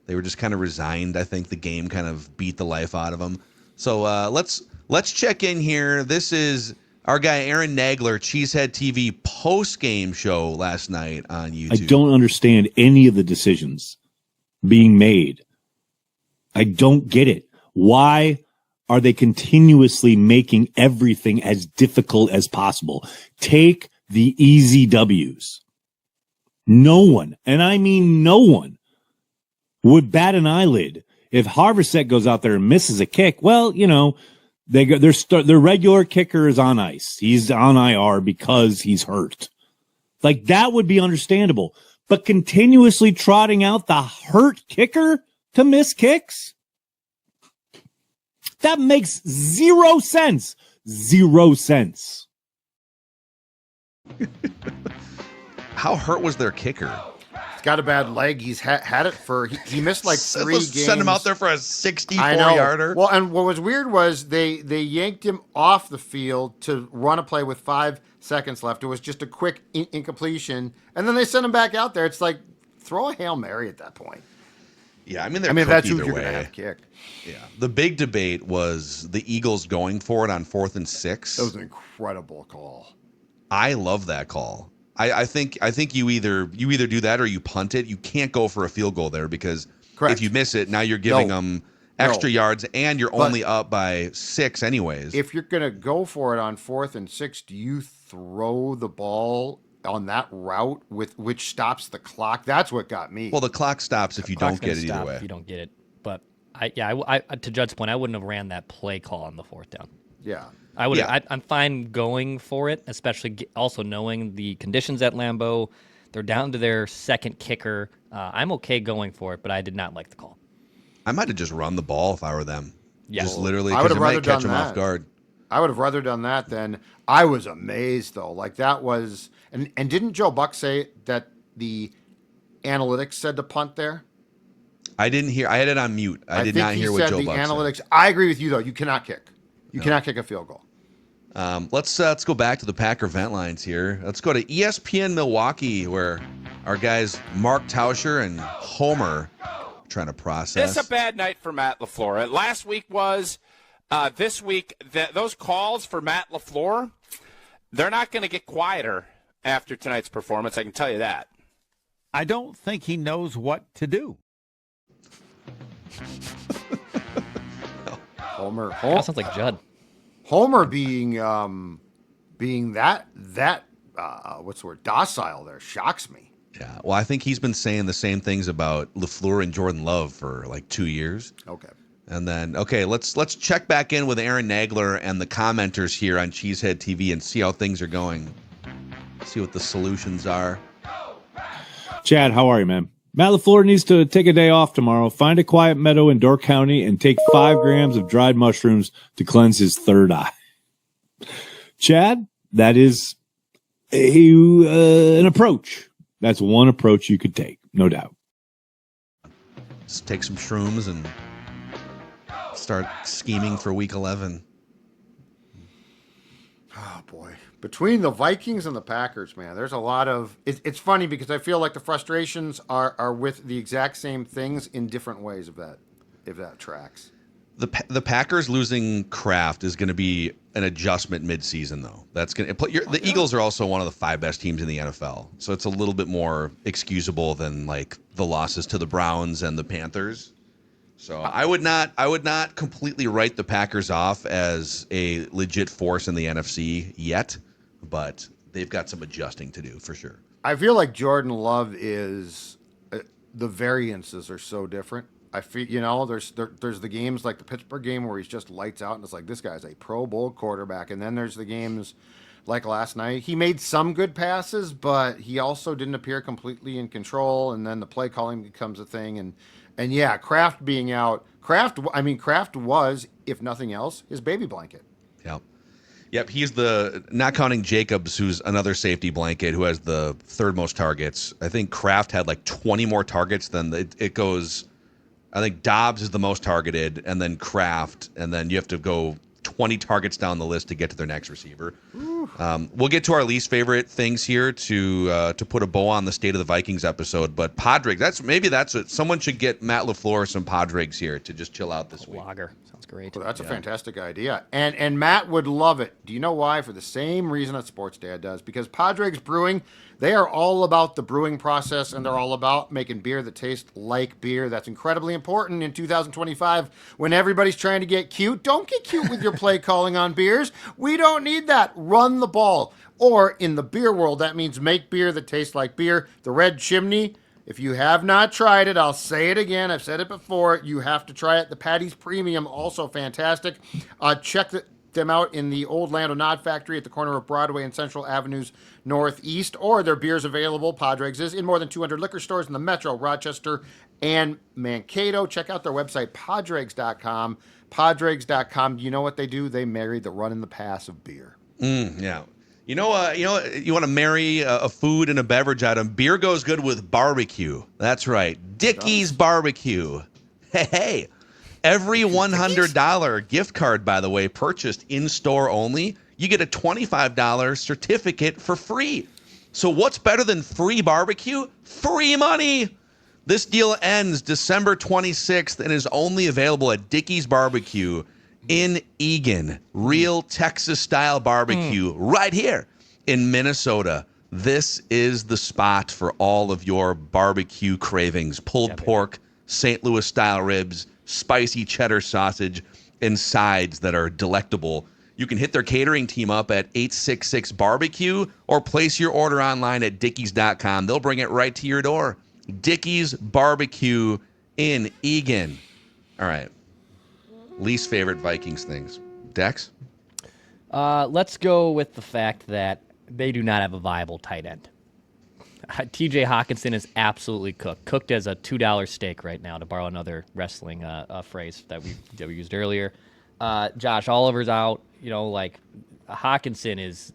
They were just kind of resigned. I think the game kind of beat the life out of them. So let's check in here. This is our guy Aaron Nagler, Cheesehead TV post-game show last night on YouTube. I don't understand any of the decisions being made. I don't get it. Why are they continuously making everything as difficult as possible? Take the easy W's. No one, and I mean no one, would bat an eyelid if Harvesett goes out there and misses a kick. Well, you know, their regular kicker is on ice. He's on IR because he's hurt. Like, that would be understandable. But continuously trotting out the hurt kicker to miss kicks? That makes 0 sense. 0 sense. How hurt was their kicker? He's got a bad leg. He's had it for, he missed like 3 games. Send him out there for a 64-yarder. Well, and what was weird was they yanked him off the field to run a play with 5 seconds left. It was just a quick incompletion, and then they sent him back out there. It's like, throw a Hail Mary at that point. Yeah, I mean, that's who either you're way. going to have kick. Yeah, the big debate was the Eagles going for it on 4th and 6. That was an incredible call. I love that call. I think you either do that or you punt it. You can't go for a field goal there because if you miss it, now you're giving them extra yards and you're only up by 6 anyways. If you're going to go for it on 4th and 6, do you throw the ball on that route which stops the clock? That's what got me. Well, the clock stops if you don't get it either way. If you don't get it. But I to Judd's point, I wouldn't have ran that play call on the 4th down. Yeah. I would. Yeah. I'm fine going for it, especially also knowing the conditions at Lambeau. They're down to their second kicker. I'm okay going for it, but I did not like the call. I might have just run the ball if I were them. Yeah. Just literally, I would because have it rather might catch done them that. off guard. I would have rather done that than I was amazed though. Like that was and didn't Joe Buck say that the analytics said to punt there? I didn't hear. I had it on mute. I did not hear what Joe Buck analytics, said. I agree with you though. You cannot kick. You cannot kick a field goal. Let's go back to the Packer vent lines here. Let's go to ESPN Milwaukee, where our guys Mark Tauscher and Homer are trying to process. This is a bad night for Matt LaFleur. Last week was. This week, those calls for Matt LaFleur, they're not going to get quieter after tonight's performance. I can tell you that. I don't think he knows what to do. Homer That sounds like Judd. Homer being that what's the word, docile there shocks me. Yeah, well, I think he's been saying the same things about LaFleur and Jordan Love for like 2 years. Okay. And then, let's check back in with Aaron Nagler and the commenters here on Cheesehead TV and see how things are going. See what the solutions are. Chad, how are you, man? Matt LaFleur needs to take a day off tomorrow, find a quiet meadow in Door County, and take 5 grams of dried mushrooms to cleanse his third eye. Chad, that is an approach. That's one approach you could take, no doubt. Let's take some shrooms and start scheming for week 11. Oh boy. Between the Vikings and the Packers, man, there's a lot of it's funny because I feel like the frustrations are with the exact same things in different ways if that tracks. The Packers losing Kraft is going to be an adjustment midseason, though. That's going to the Eagles are also one of the 5 best teams in the NFL, so it's a little bit more excusable than like the losses to the Browns and the Panthers. So I would not completely write the Packers off as a legit force in the NFC yet, but they've got some adjusting to do for sure. I feel like Jordan Love is the variances are so different. I feel there's the games like the Pittsburgh game where he's just lights out and it's like this guy's a Pro Bowl quarterback, and then there's the games like last night. He made some good passes, but he also didn't appear completely in control, and then the play calling becomes a thing, and And yeah, Kraft being out, Kraft was, if nothing else, his baby blanket. Yep. Yep, he's not counting Jacobs, who's another safety blanket, who has the third most targets. I think Kraft had like 20 more targets than it goes. I think Dobbs is the most targeted, and then Kraft, and then you have to go 20 targets down the list to get to their next receiver. We'll get to our least favorite things here to put a bow on the State of the Vikings episode. But Padres, that's what someone should get Matt LaFleur some Padres here to just chill out this week. Lager sounds great. Well, that's a fantastic idea, and Matt would love it. Do you know why? For the same reason that Sports Dad does, because Padres Brewing, they are all about the brewing process, and they're all about making beer that tastes like beer. That's incredibly important in 2025 when everybody's trying to get cute. Don't get cute with your play calling on beers. We don't need that. Run the ball. Or in the beer world, that means make beer that tastes like beer. The Red Chimney, if you have not tried it, I'll say it again. I've said it before. You have to try it. The Patty's Premium, also fantastic. Check them out in the old Land Nod Factory at the corner of Broadway and Central Avenues Northeast, or their beers available, Padres is, in more than 200 liquor stores in the Metro, Rochester, and Mankato. Check out their website, Padres.com. Padres.com. You know what they do? They marry the run and the pass of beer. Yeah. You want to marry a food and a beverage item. Beer goes good with barbecue. That's right. Dickey's Barbecue. Hey. Every $100 gift card, by the way, purchased in-store only, you get a $25 certificate for free. So what's better than free barbecue? Free money. This deal ends December 26th and is only available at Dickey's Barbecue in Eagan. Real Texas-style barbecue right here in Minnesota. This is the spot for all of your barbecue cravings. Pulled pork, St. Louis-style ribs, spicy cheddar sausage, and sides that are delectable. You can hit their catering team up at 866-BARBECUE or place your order online at dickies.com. They'll bring it right to your door. Dickey's Barbecue in Eagan. All right. Least favorite Vikings things. Dex? Let's go with the fact that they do not have a viable tight end. TJ Hawkinson is absolutely cooked as a $2 steak right now, to borrow another wrestling phrase that we used earlier. Josh Oliver's out. Hawkinson is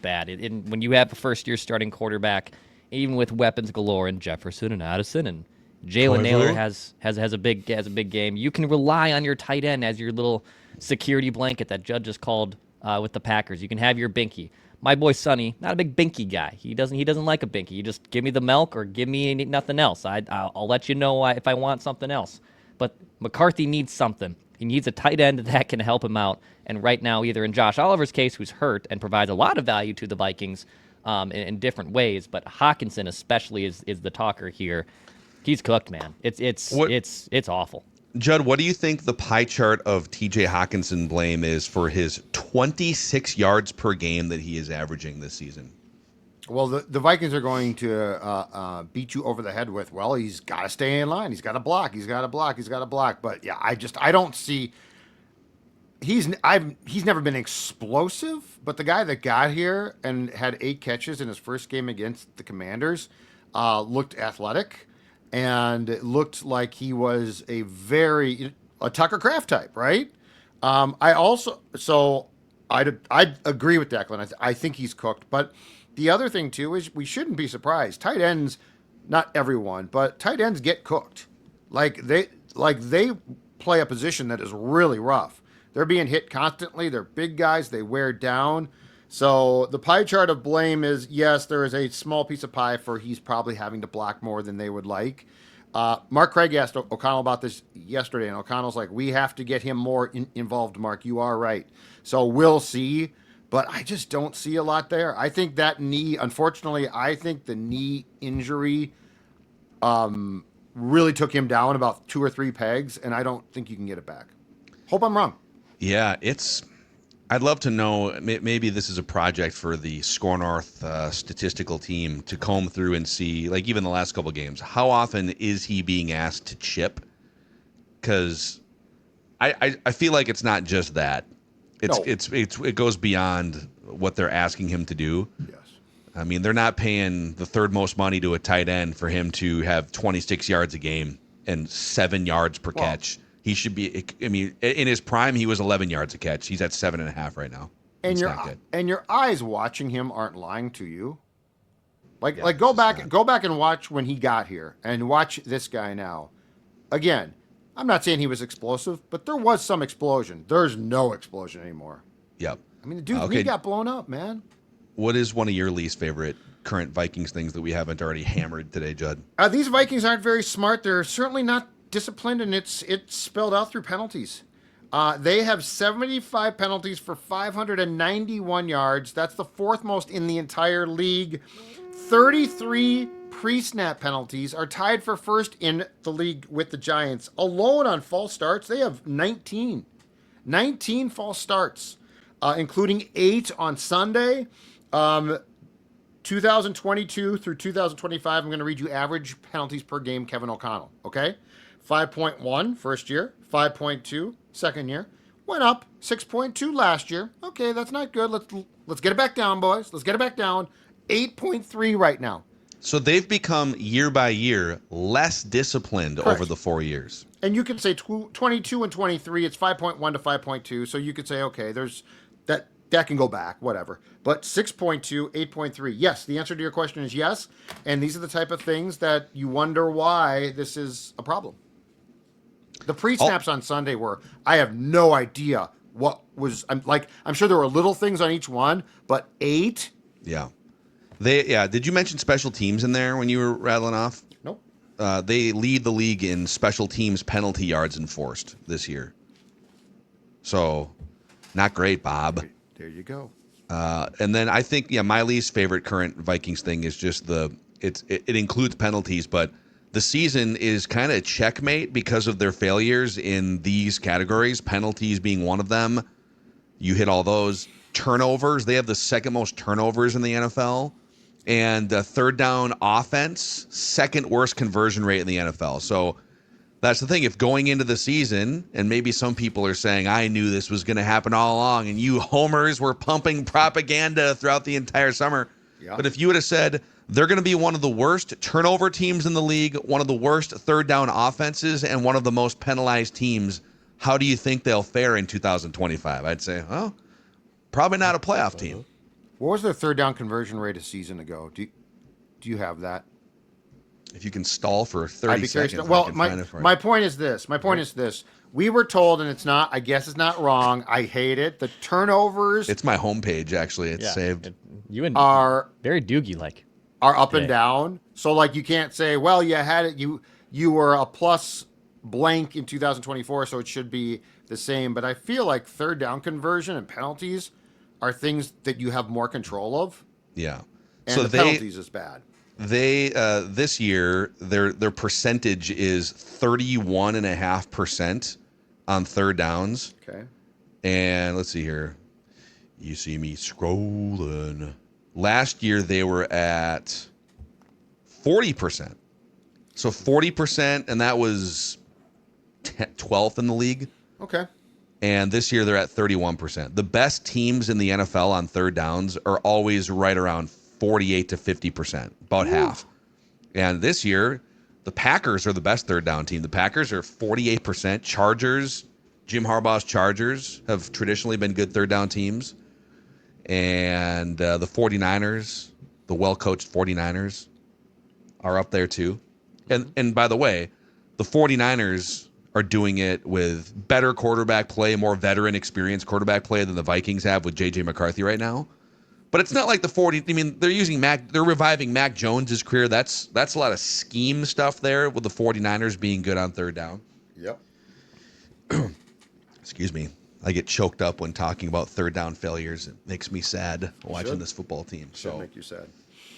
bad. When you have a first-year starting quarterback, even with weapons galore in Jefferson and Addison, and Jalen Naylor has a big game, you can rely on your tight end as your little security blanket that Judd just called with the Packers. You can have your binky. My boy Sonny, not a big binky guy. He doesn't like a binky. You just give me the milk or give me nothing else. I'll let you know if I want something else. But McCarthy needs something. He needs a tight end that can help him out. And right now, either in Josh Oliver's case, who's hurt and provides a lot of value to the Vikings in different ways, but Hawkinson especially is the talker here. He's cooked, man. It's awful. Judd, what do you think the pie chart of TJ Hawkinson blame is for his 26 yards per game that he is averaging this season? Well, the Vikings are going to beat you over the head with, well, he's got to stay in line. He's got to block. He's got to block. He's got to block. But, yeah, I don't see – he's never been explosive, but the guy that got here and had 8 catches in his first game against the Commanders looked athletic. And it looked like he was a Tucker Kraft type, right? I'd agree with Declan. I think he's cooked. But the other thing, too, is we shouldn't be surprised. Tight ends, not everyone, but tight ends get cooked. They play a position that is really rough. They're being hit constantly. They're big guys. They wear down. So the pie chart of blame is, yes, there is a small piece of pie for he's probably having to block more than they would like. Mark Craig asked O'Connell about this yesterday, and O'Connell's like, we have to get him more involved, Mark. You are right. So we'll see, but I just don't see a lot there. I think that knee, unfortunately, the knee injury really took him down about 2 or 3 pegs, and I don't think you can get it back. Hope I'm wrong. Yeah, I'd love to know, maybe this is a project for the Score North statistical team to comb through and see, like even the last couple of games, how often is he being asked to chip? Because I feel like it's not just that. It goes beyond what they're asking him to do. Yes. I mean, they're not paying the third most money to a tight end for him to have 26 yards a game. and 7 yards per catch. He should be. I mean, in his prime, he was 11 yards a catch. He's at 7.5 right now. And your eyes watching him aren't lying to you. Like go back and watch when he got here, and watch this guy now. Again, I'm not saying he was explosive, but there was some explosion. There's no explosion anymore. Yep. I mean, the dude's knee got blown up, man. What is one of your least favorite current Vikings things that we haven't already hammered today, Judd? These Vikings aren't very smart. They're certainly not disciplined, and it's spelled out through penalties. They have 75 penalties for 591 yards. That's the fourth most in the entire league. 33 pre-snap penalties, are tied for first in the league with the Giants. Alone on false starts, they have 19 false starts, including 8 on Sunday. 2022 through 2025, I'm going to read you average penalties per game, Kevin O'Connell, okay? 5.1 first year, 5.2 second year, went up 6.2 last year. Okay, that's not good. Let's get it back down, boys. Let's get it back down. 8.3 right now. So they've become year by year less disciplined over the 4 years. And you could say 22 and 23, it's 5.1 to 5.2. So you could say, okay, there's that can go back, whatever. But 6.2, 8.3. Yes, the answer to your question is yes. And these are the type of things that you wonder why this is a problem. The pre-snaps on Sunday were, I have no idea what was, I'm sure there were little things on each one, but 8? Yeah. Did you mention special teams in there when you were rattling off? Nope. They lead the league in special teams penalty yards enforced this year. So, not great, Bob. There you go. And then I think, my least favorite current Vikings thing is just it includes penalties, but the season is kind of checkmate because of their failures in these categories, penalties being one of them. You hit all those. Turnovers, they have the second most turnovers in the NFL. And third down offense, second worst conversion rate in the NFL. So that's the thing. If going into the season, and maybe some people are saying, I knew this was going to happen all along, and you homers were pumping propaganda throughout the entire summer. Yeah. But if you would have said, they're going to be one of the worst turnover teams in the league, one of the worst third down offenses, and one of the most penalized teams, how do you think they'll fare in 2025? I'd say, probably not a playoff team. What was their third down conversion rate a season ago? Do you have that? If you can stall for 30 seconds. Well, my point is this. We were told, and I guess it's not wrong. I hate it. The turnovers. It's my homepage, actually. It's saved. Are very Doogie-like. Are up and down. So, you can't say, well, you had it. You were a plus blank in 2024, so it should be the same. But I feel like third down conversion and penalties are things that you have more control of. Yeah. And so penalties is bad. They this year their percentage is 31.5% on third downs. Okay. And let's see here. You see me scrolling. Last year they were at 40%. So 40%, and that was 12th in the league. Okay. And this year they're at 31%. The best teams in the NFL on third downs are always right around 48 to 50%, about half. And this year, the Packers are the best third down team. The Packers are 48%. Chargers, Jim Harbaugh's Chargers have traditionally been good third down teams. And the 49ers, the well-coached 49ers, are up there too. And by the way, the 49ers are doing it with better quarterback play, more veteran experienced quarterback play than the Vikings have with J.J. McCarthy right now. But it's not like they're reviving Mac Jones' career. That's a lot of scheme stuff there with the 49ers being good on third down. Yep. Excuse me. I get choked up when talking about third down failures. It makes me sad watching this football team. Should make you sad.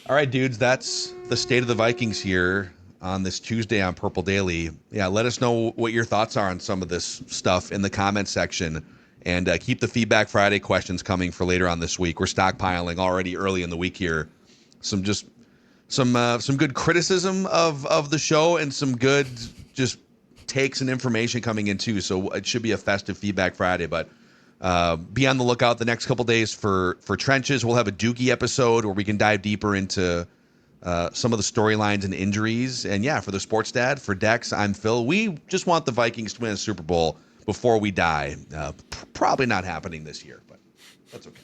All right, dudes, that's the state of the Vikings here on this Tuesday on Purple Daily. Yeah, let us know what your thoughts are on some of this stuff in the comment section. And keep the Feedback Friday questions coming for later on this week. We're stockpiling already early in the week here. Some good criticism of the show and some good just takes and information coming in too. So it should be a festive Feedback Friday. But be on the lookout the next couple days for Trenches. We'll have a Doogie episode where we can dive deeper into some of the storylines and injuries. And yeah, for the sports dad, for Dex, I'm Phil. We just want the Vikings to win a Super Bowl before we die. Probably not happening this year, but that's okay.